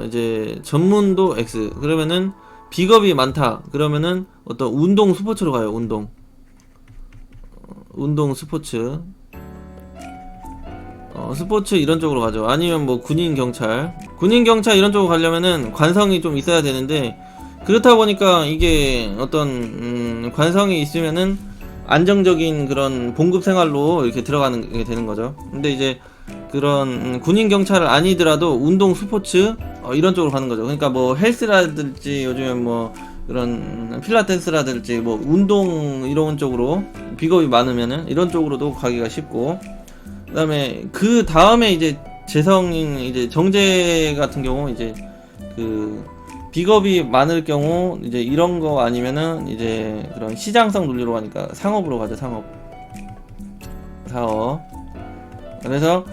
이제 전문도 X 그러면은 비겁이 많다 그러면은 어떤 운동 스포츠로 가요. 운동 스포츠 스포츠 이런 쪽으로 가죠. 아니면 뭐 군인 경찰 이런 쪽으로 가려면은 관성이 좀 있어야 되는데 그렇다 보니까 이게 어떤 관성이 있으면은 안정적인 그런 봉급 생활로 이렇게 들어가는 게 되는 거죠. 근데 이제 그런 군인 경찰을 아니더라도 운동 스포츠 이런 쪽으로 가는 거죠. 그러니까 뭐 헬스라든지 요즘에 뭐 그런 필라테스라든지 뭐 운동 이런 쪽으로 비겁이 많으면은 이런 쪽으로도 가기가 쉽고 그다음에 그 다음에 이제 재성인 이제 정제 같은 경우 이제 그 비겁이 많을 경우 이제 이런 거 아니면은 이제 그런 시장성 논리로 가니까 상업으로 가죠. 사업. 그래서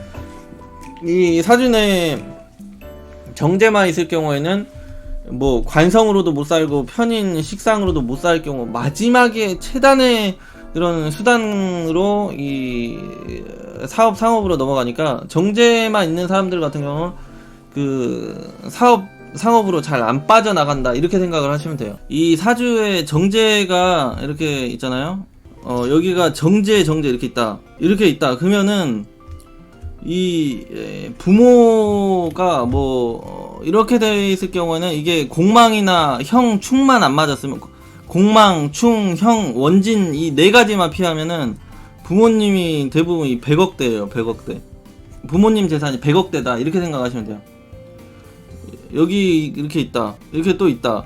이 사준에 정제만 있을 경우에는 뭐 관성으로도 못 살고 편인 식상으로도 못 살 경우 마지막에 최단의 그런 수단으로 이 상업으로 넘어가니까 정제만 있는 사람들 같은 경우는 그 상업으로 잘 안 빠져나간다 이렇게 생각을 하시면 돼요. 이 사주에 정제가 이렇게 있잖아요. 여기가 정제 이렇게 있다 그러면은 이 부모가 뭐 이렇게 되어 있을 경우에는 이게 공망이나 형, 충만 안 맞았으면 공망, 충, 형, 원진 이 네 가지만 피하면은 부모님이 대부분 이 100억대예요. 100억대. 부모님 재산이 100억대다 이렇게 생각하시면 돼요. 여기 이렇게 있다. 이렇게 또 있다.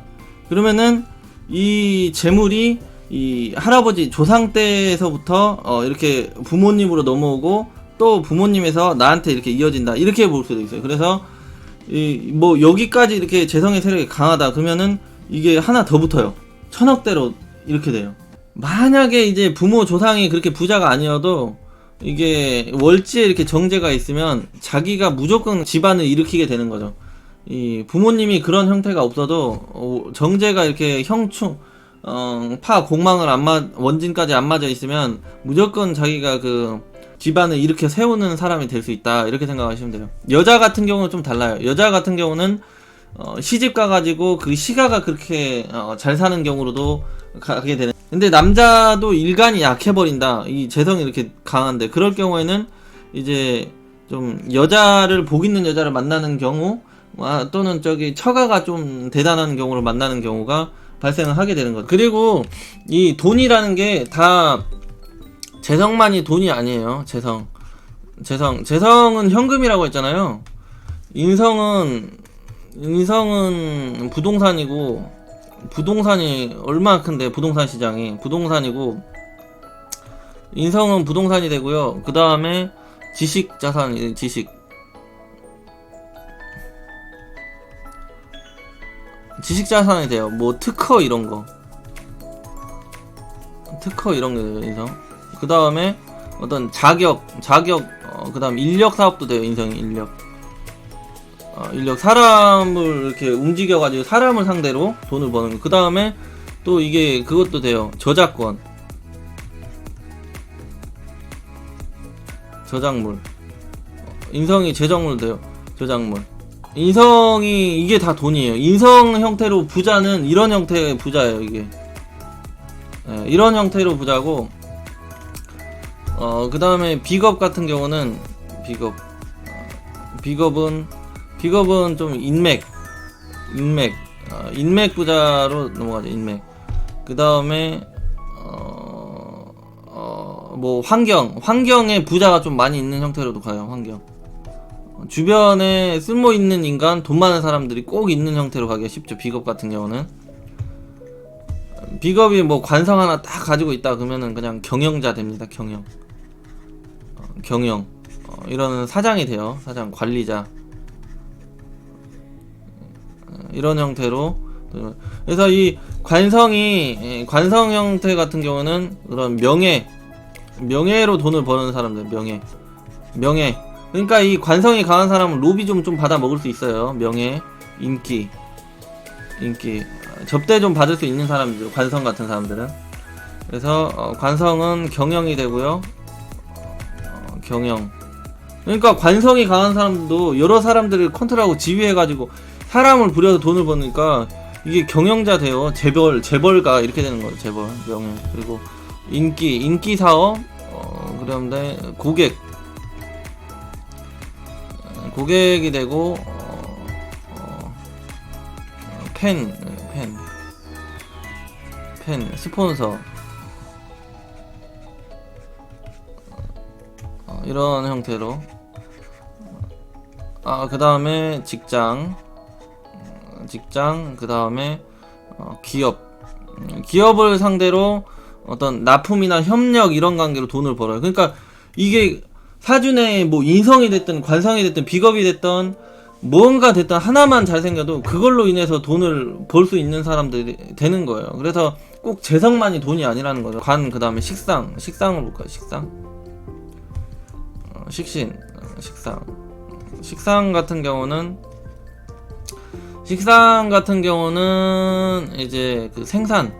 그러면은 이 재물이 이 할아버지 조상 때에서부터 이렇게 부모님으로 넘어오고 또 부모님에서 나한테 이렇게 이어진다. 이렇게 볼 수도 있어요. 그래서 뭐 여기까지 이렇게 재성의 세력이 강하다. 그러면은 이게 하나 더 붙어요. 1000억대로 이렇게 돼요. 만약에 이제 부모 조상이 그렇게 부자가 아니어도 이게 월지에 이렇게 정제가 있으면 자기가 무조건 집안을 일으키게 되는 거죠. 이 부모님이 그런 형태가 없어도 정제가 이렇게 형충 파 공망을 원진까지 안 맞아 있으면 무조건 자기가 그 집안을 일으켜 세우는 사람이 될 수 있다 이렇게 생각하시면 돼요. 여자 같은 경우는 좀 달라요. 여자 같은 경우는 시집 가가지고 그 시가가 그렇게 잘 사는 경우로도 가게 되는. 근데 남자도 일간이 약해버린다. 이 재성이 이렇게 강한데 그럴 경우에는 이제 좀 여자를 복 있는 여자를 만나는 경우 또는 저기 처가가 좀 대단한 경우를 만나는 경우가 발생을 하게 되는 거죠. 그리고 이 돈이라는 게 다 재성만이 돈이 아니에요. 재성은 현금이라고 했잖아요. 인성은 부동산이고 부동산이 얼마나 큰데 부동산 시장이 부동산이고 인성은 부동산이 되고요. 그 다음에 지식 자산이 지식 자산이 돼요. 뭐 특허 이런 게 돼요. 인성. 그 다음에 어떤 자격 그 다음 인력 사업도 돼요. 인성이 인력 사람을 이렇게 움직여가지고 사람을 상대로 돈을 버는 거. 그 다음에 또 이게 그것도 돼요. 저작물 인성이 재정물 돼요. 저작물 인성이 이게 다 돈이에요. 인성 형태로 부자는 이런 형태의 부자예요. 이게 이런 형태로 부자고 그 다음에 비겁 같은 경우는 비겁은 좀 인맥 부자로 넘어가죠. 인맥. 그 다음에 뭐 환경에 부자가 좀 많이 있는 형태로도 가요. 환경. 주변에 쓸모 있는 인간, 돈 많은 사람들이 꼭 있는 형태로 가기가 쉽죠. 비겁 같은 경우는. 비겁이 뭐 관성 하나 딱 가지고 있다 그러면은 그냥 경영자 됩니다. 경영. 이런 사장이 돼요. 사장, 관리자. 이런 형태로. 그래서 이 관성 형태 같은 경우는 그런 명예로 돈을 버는 사람들, 명예. 그러니까 이 관성이 강한 사람은 로비 좀 받아 먹을 수 있어요. 명예, 인기. 인기 접대 좀 받을 수 있는 사람들, 관성 같은 사람들은. 그래서 관성은 경영이 되고요. 경영. 그러니까 관성이 강한 사람도 여러 사람들을 컨트롤하고 지휘해가지고 사람을 부려서 돈을 버니까 이게 경영자 돼요. 재벌가 이렇게 되는 거죠. 재벌, 명예. 그리고 인기 사업, 그런데 고객이 되고, 팬, 스폰서. 이런 형태로. 그 다음에 직장, 그 다음에 기업을 상대로 어떤 납품이나 협력 이런 관계로 돈을 벌어요. 그러니까 이게 사주내 뭐 인성이 됐든 관성이 됐든 비겁이 됐든 뭔가 됐든 하나만 잘생겨도 그걸로 인해서 돈을 벌 수 있는 사람들이 되는 거예요. 그래서 꼭 재성만이 돈이 아니라는 거죠. 그 다음에 식상을 볼까요? 식상 같은 경우는 이제 그 생산,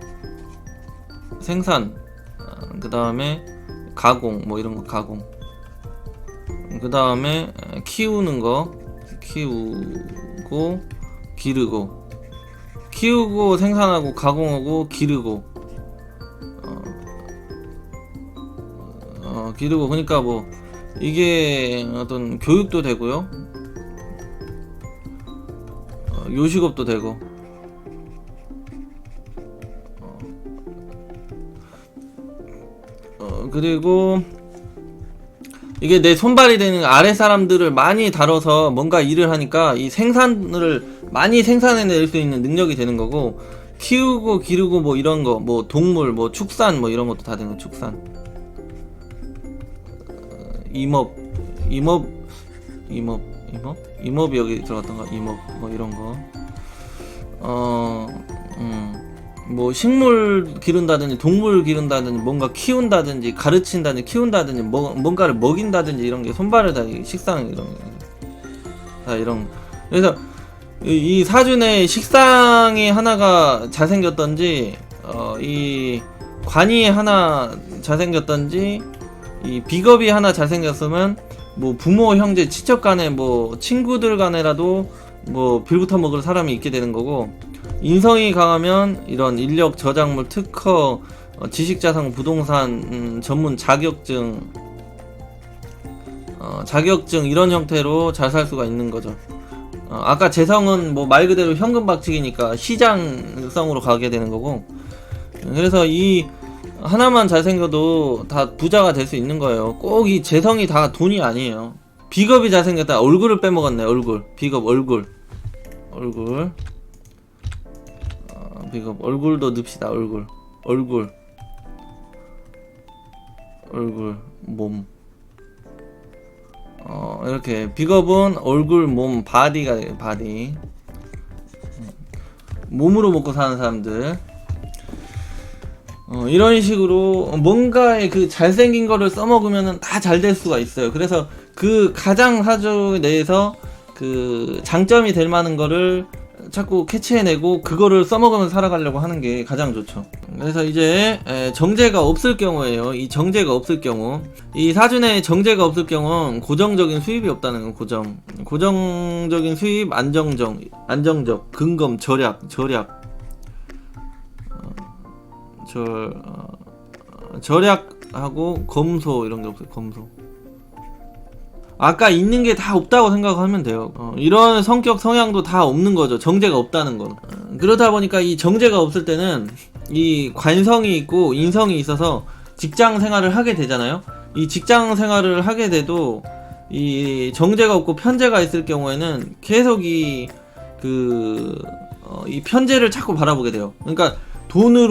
그 다음에 가공, 뭐 이런 거 가공, 그 다음에 키우는 거, 키우고 생산하고 가공하고 기르고, 그러니까 뭐 이게 어떤 교육도 되고요, 요식업도 되고, 그리고 이게 내 손발이 되는 아래 사람들을 많이 다뤄서 뭔가 일을 하니까 이 생산을 많이 생산해낼 수 있는 능력이 되는 거고, 키우고 기르고 뭐 이런 거, 뭐 동물, 뭐 축산, 뭐 이런 것도 다 되는 거. 축산, 임업이 여기 들어갔던가. 임업 뭐 이런 거. 뭐 식물 기른다든지 동물 기른다든지 뭔가 키운다든지 가르친다든지 키운다든지 뭔가를 먹인다든지 이런 게 손발을 다 식상 이런 다 이런. 그래서 이 사주내 식상이 하나가 잘생겼던지, 이 관이 하나 잘생겼던지, 이 비겁이 하나 잘생겼으면 뭐 부모 형제 친척 간에 뭐 친구들 간에라도 뭐 빌부터 먹을 사람이 있게 되는 거고, 인성이 강하면 이런 인력 저작물 특허, 지식자산 부동산, 전문 자격증 이런 형태로 잘 살 수가 있는 거죠. 아까 재성은 뭐 말 그대로 현금 박치기니까 시장성으로 가게 되는 거고, 그래서 이 하나만 잘생겨도 다 부자가 될 수 있는 거예요. 꼭 이 재성이 다 돈이 아니에요. 비겁이 잘생겼다. 얼굴을 빼먹었네. 비겁 얼굴. 비겁 얼굴도 넣읍시다. 얼굴 몸. 이렇게 비겁은 얼굴, 몸, 바디가 돼요. 바디. 몸으로 먹고 사는 사람들. 이런 식으로 뭔가의 그 잘생긴 거를 써먹으면 다 잘 될 수가 있어요. 그래서 그 가장 사주 내에서 그 장점이 될 만한 거를 자꾸 캐치해내고 그거를 써먹으면서 살아가려고 하는 게 가장 좋죠. 그래서 이제 정제가 없을 경우에요. 이 정제가 없을 경우, 이 사주내에 정제가 없을 경우는 고정적인 수입이 없다는 거. 고정적인 수입, 안정적, 근검, 절약하고 검소 이런 게 없어요. 검소. 아까 있는 게 다 없다고 생각하면 돼요. 이런 성격 성향도 다 없는 거죠. 정제가 없다는 건. 그러다 보니까 이 정제가 없을 때는 이 관성이 있고 인성이 있어서 직장 생활을 하게 되잖아요. 이 직장 생활을 하게 돼도 이 정제가 없고 편제가 있을 경우에는 계속 이 편제를 자꾸 바라보게 돼요. 그러니까 돈을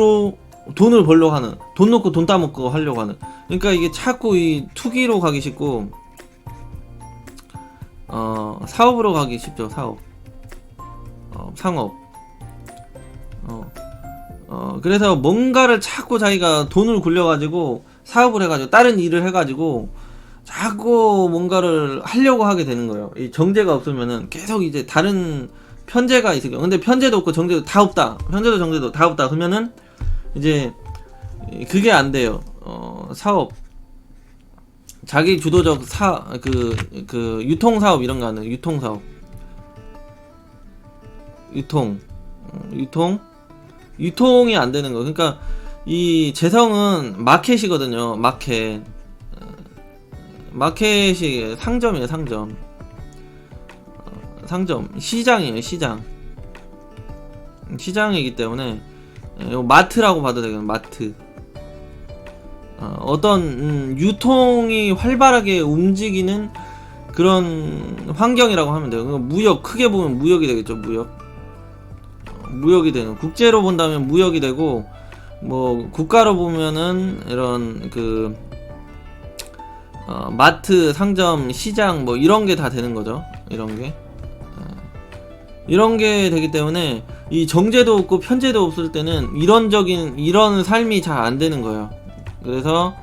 벌려고 하는, 돈 놓고 돈 따먹고 하려고 하는. 그러니까 이게 자꾸 이 투기로 가기 쉽고, 사업으로 가기 쉽죠. 상업. 그래서 뭔가를 자꾸 자기가 돈을 굴려가지고 사업을 해가지고 다른 일을 해가지고 자꾸 뭔가를 하려고 하게 되는 거예요. 이 정제가 없으면은 계속 이제 다른 편제가 있을 경우, 근데 편제도 없고 정제도 다 없다, 편제도 정제도 다 없다, 그러면은 이제 그게 안 돼요. 사업, 자기 주도적 유통 사업 이런 거 하는, 유통 사업, 유통이 안 되는 거. 그러니까 이 재성은 마켓이거든요. 마켓이 상점이에요. 상점, 시장이에요. 시장이기 때문에 마트라고 봐도 되겠네요. 마트. 어떤 유통이 활발하게 움직이는 그런 환경이라고 하면 돼요. 무역, 크게 보면 무역이 되겠죠. 무역이 되는, 국제로 본다면 무역이 되고, 뭐 국가로 보면은 이런 마트, 상점, 시장 뭐 이런 게 다 되는 거죠. 이런 게 되기 때문에 이 정제도 없고 편제도 없을 때는 이런 삶이 잘 안 되는 거예요. 그래서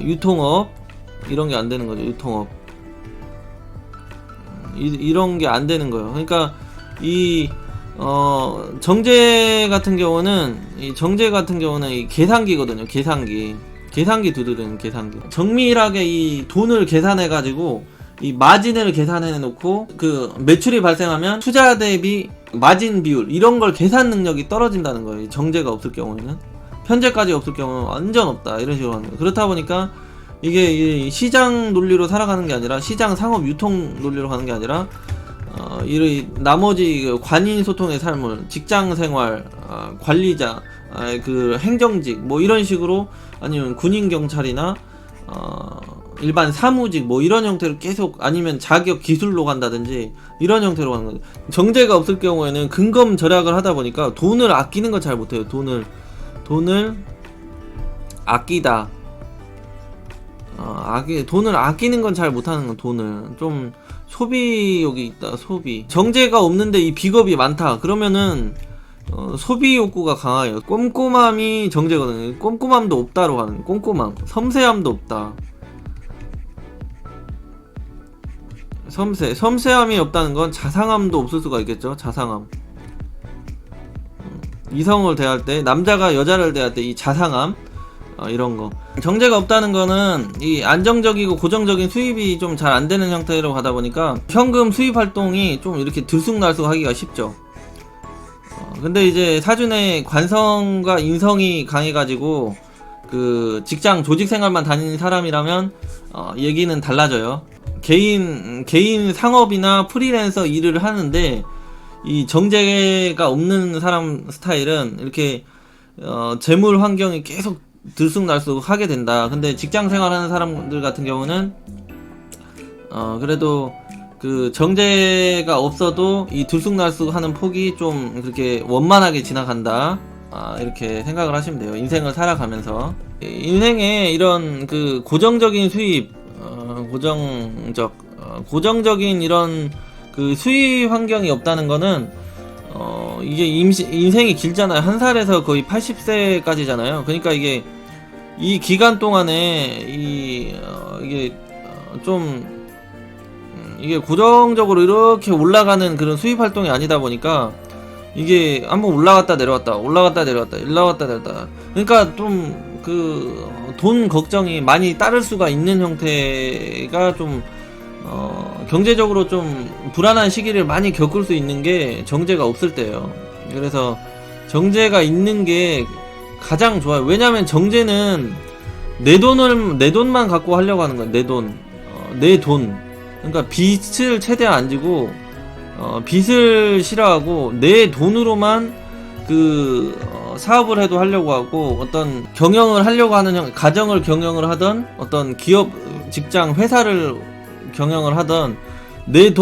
유통업 이런 게 안 되는 거죠. 유통업 이런 게 안 되는 거예요. 그러니까 이 정제 같은 경우는 이 계산기거든요. 계산기 두드리는 계산기. 정밀하게 이 돈을 계산해 가지고 이 마진을 계산해 놓고 그 매출이 발생하면 투자 대비 마진 비율 이런 걸 계산 능력이 떨어진다는 거예요. 정제가 없을 경우에는. 편제까지 없을 경우는 완전 없다, 이런 식으로 하는 거예요. 그렇다 보니까 이게 시장 논리로 살아가는 게 아니라, 시장 상업 유통 논리로 가는 게 아니라 이 나머지 관인 소통의 삶을, 직장 생활, 관리자, 행정직 뭐 이런 식으로, 아니면 군인 경찰이나 일반 사무직 뭐 이런 형태로 계속, 아니면 자격 기술로 간다든지 이런 형태로 가는 거죠. 정제가 없을 경우에는 근검 절약을 하다 보니까 돈을 아끼는 걸 잘 못해요. 돈을 아끼다. 돈을 아끼는 건 잘 못하는 건, 돈을 좀 소비욕이 있다. 정제가 없는데 이 비겁이 많다 그러면은 소비 욕구가 강해요. 꼼꼼함이 정제거든요. 꼼꼼함도 없다로 가는, 섬세함도 없다. 섬세함이 없다는 건 자상함도 없을 수가 있겠죠. 자상함. 이성을 대할 때, 남자가 여자를 대할 때 이 자상함, 이런 거. 정제가 없다는 거는 이 안정적이고 고정적인 수입이 좀 잘 안 되는 형태로 가다 보니까 현금 수입 활동이 좀 이렇게 들쑥날쑥 하기가 쉽죠. 근데 이제 사준의 관성과 인성이 강해가지고 직장 조직 생활만 다니는 사람이라면 얘기는 달라져요. 개인 상업이나 프리랜서 일을 하는데 이 정제가 없는 사람 스타일은 이렇게 재물 환경이 계속 들쑥날쑥 하게 된다. 근데 직장 생활하는 사람들 같은 경우는 그래도 정제가 없어도 이 들쑥날쑥 하는 폭이 좀 그렇게 원만하게 지나간다, 이렇게 생각을 하시면 돼요. 인생을 살아가면서 인생에 이런 고정적인 수입, 고정적인 이런 수입 환경이 없다는 거는 이게 인생이 길잖아요. 1살에서 거의 80세까지잖아요. 그러니까 이게 이 기간 동안에 이게 고정적으로 이렇게 올라가는 그런 수입 활동이 아니다 보니까 이게 한번 올라갔다 내려왔다. 그러니까 좀 돈 걱정이 많이 따를 수가 있는 형태가 좀 경제적으로 좀 불안한 시기를 많이 겪을 수 있는 게 정제가 없을 때예요. 그래서 정제가 있는 게 가장 좋아요. 왜냐면 정제는 내 돈만 갖고 하려고 하는 거야. 내 돈. 그러니까 빚을 최대한 안 지고 빚을 싫어하고 내 돈으로만 사업을 해도 하려고 하고, 어떤 경영을 하려고 하는 가정을 경영을 하던, 어떤 기업, 직장, 회사를 경영을 하던, 내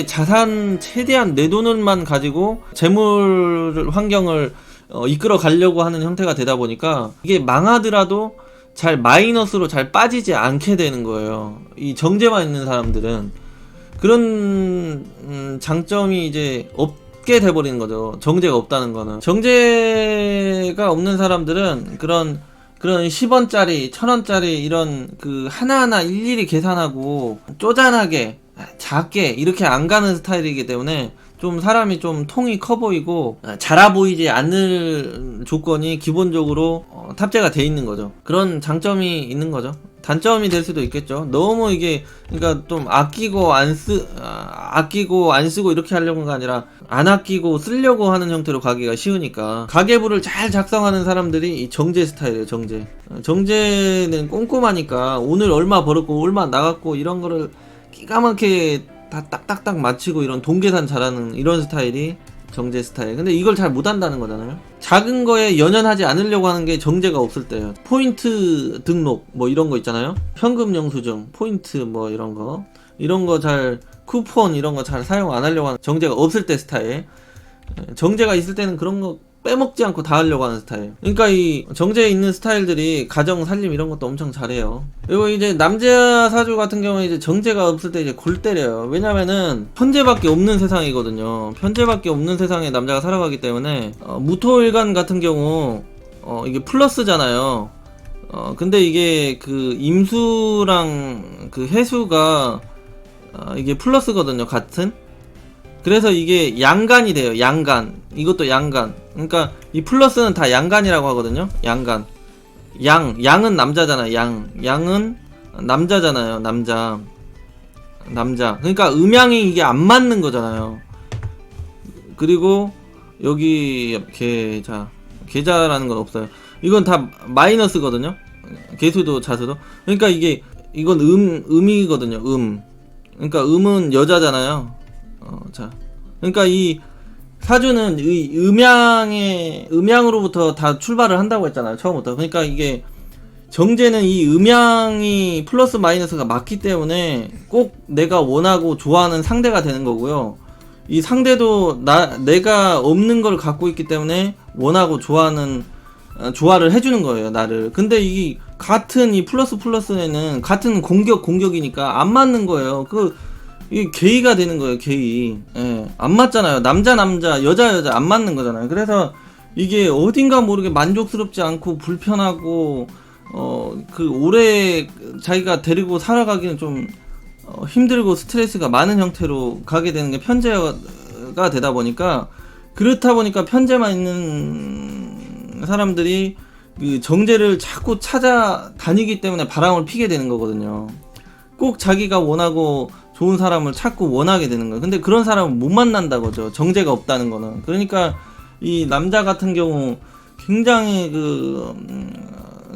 자산, 최대한 내 돈을만 가지고 재물 환경을 이끌어 가려고 하는 형태가 되다 보니까 이게 망하더라도 잘 마이너스로 잘 빠지지 않게 되는 거예요. 이 정제만 있는 사람들은 그런 장점이 이제 없게 돼버리는 거죠. 정제가 없다는 거는. 정제가 없는 사람들은 그런 10원짜리, 1000원짜리 이런 하나하나 일일이 계산하고 쪼잔하게 작게 이렇게 안 가는 스타일이기 때문에 좀 사람이 좀 통이 커 보이고 자라 보이지 않을 조건이 기본적으로 탑재가 돼 있는 거죠. 그런 장점이 있는 거죠. 단점이 될 수도 있겠죠. 너무 이게 그러니까 좀 아끼고 안 쓰고 이렇게 하려고 가 아니라 안 아끼고 쓰려고 하는 형태로 가기가 쉬우니까 가계부를 잘 작성하는 사람들이 이 정제 스타일이에요. 정제는 꼼꼼하니까 오늘 얼마 벌었고 얼마 나갔고 이런 거를 기가 막히게 다 딱딱딱 맞추고 이런 동계산 잘하는 이런 스타일이 정제 스타일. 근데 이걸 잘 못한다는 거잖아요. 작은 거에 연연하지 않으려고 하는 게 정제가 없을 때예요. 포인트 등록 뭐 이런 거 있잖아요. 현금 영수증, 포인트 뭐 이런 거 잘 쿠폰 이런 거 잘 사용 안 하려고 하는 정제가 없을 때 스타일. 정제가 있을 때는 그런 거 빼먹지 않고 다 하려고 하는 스타일. 그러니까 이 정제에 있는 스타일들이 가정 살림 이런 것도 엄청 잘해요. 그리고 이제 남자 사주 같은 경우에 이제 정제가 없을 때 이제 골 때려요. 왜냐면은 편제밖에 없는 세상이거든요. 편제밖에 없는 세상에 남자가 살아가기 때문에 무토일간 같은 경우 이게 플러스잖아요. 근데 이게 그 임수랑 그 해수가 이게 플러스거든요. 같은. 그래서 이게 양간이 돼요. 양간. 이것도 양간. 그러니까 이 플러스는 다 양간이라고 하거든요. 양간. 양은 남자잖아요. 양은 남자잖아요. 남자. 그러니까 음양이 이게 안 맞는 거잖아요. 그리고 여기 계자라는 건 없어요. 이건 다 마이너스거든요. 개수도 자수도. 그러니까 이건 음이거든요. 그러니까 음은 여자잖아요. 그러니까 이 사주는 이 음양으로부터 다 출발을 한다고 했잖아요. 처음부터. 그러니까 이게 정제는 이 음양이 플러스 마이너스가 맞기 때문에 꼭 내가 원하고 좋아하는 상대가 되는 거고요. 이 상대도 내가 없는 걸 갖고 있기 때문에 원하고 조화를 해주는 거예요. 나를. 근데 이 같은 이 플러스에는 같은 공격이니까 안 맞는 거예요. 이게 게이가 되는 거예요. 게이. 안 맞잖아요. 남자 여자 안 맞는 거잖아요. 그래서 이게 어딘가 모르게 만족스럽지 않고 불편하고 오래 자기가 데리고 살아가기는 좀 힘들고 스트레스가 많은 형태로 가게 되는 게 편제가 되다 보니까, 그렇다 보니까 편제만 있는 사람들이 그 정제를 자꾸 찾아다니기 때문에 바람을 피게 되는 거거든요. 꼭 자기가 원하고 좋은 사람을 찾고 원하게 되는 거예요. 근데 그런 사람은 못 만난다고죠. 정제가 없다는 거는. 그러니까 이 남자 같은 경우 굉장히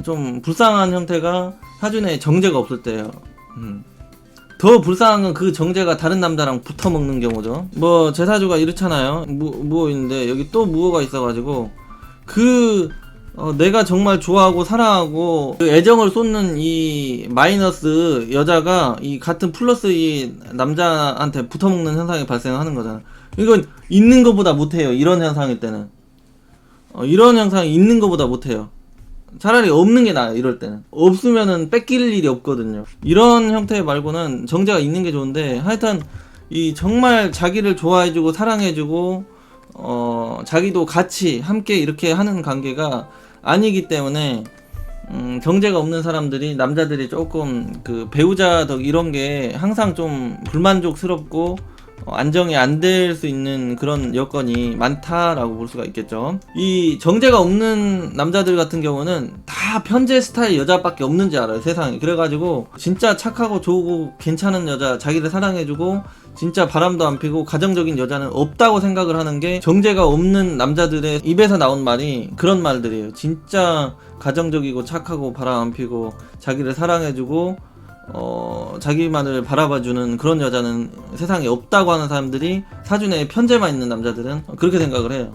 좀 불쌍한 형태가 사주에 정제가 없을 때예요. 더 불쌍한 건 그 정제가 다른 남자랑 붙어 먹는 경우죠. 뭐 제 사주가 이렇잖아요. 무호인데 여기 또 무호가 있어가지고 내가 정말 좋아하고 사랑하고 그 애정을 쏟는 이 마이너스 여자가 이 같은 플러스 이 남자한테 붙어먹는 현상이 발생하는 거잖아. 이건 있는 것보다 못해요. 이런 현상일 때는 이런 현상이 있는 것보다 못해요. 차라리 없는 게 나아요. 이럴 때는 없으면은 뺏길 일이 없거든요. 이런 형태 말고는 정제가 있는 게 좋은데, 하여튼 이 정말 자기를 좋아해주고 사랑해주고 자기도 같이 함께 이렇게 하는 관계가 아니기 때문에 정제가 없는 사람들이, 남자들이 조금 그 배우자 덕 이런 게 항상 좀 불만족스럽고 안정이 안 될 수 있는 그런 여건이 많다라고 볼 수가 있겠죠. 이 정제가 없는 남자들 같은 경우는 다 편제 스타일 여자밖에 없는지 알아요, 세상에. 그래가지고 진짜 착하고 좋고 괜찮은 여자, 자기를 사랑해주고 진짜 바람도 안 피고 가정적인 여자는 없다고 생각을 하는 게 정제가 없는 남자들의 입에서 나온 말이 그런 말들이에요. 진짜 가정적이고 착하고 바람 안 피고 자기를 사랑해주고 자기만을 바라봐주는 그런 여자는 세상에 없다고 하는 사람들이 사주 내에 편제만 있는 남자들은 그렇게 생각을 해요.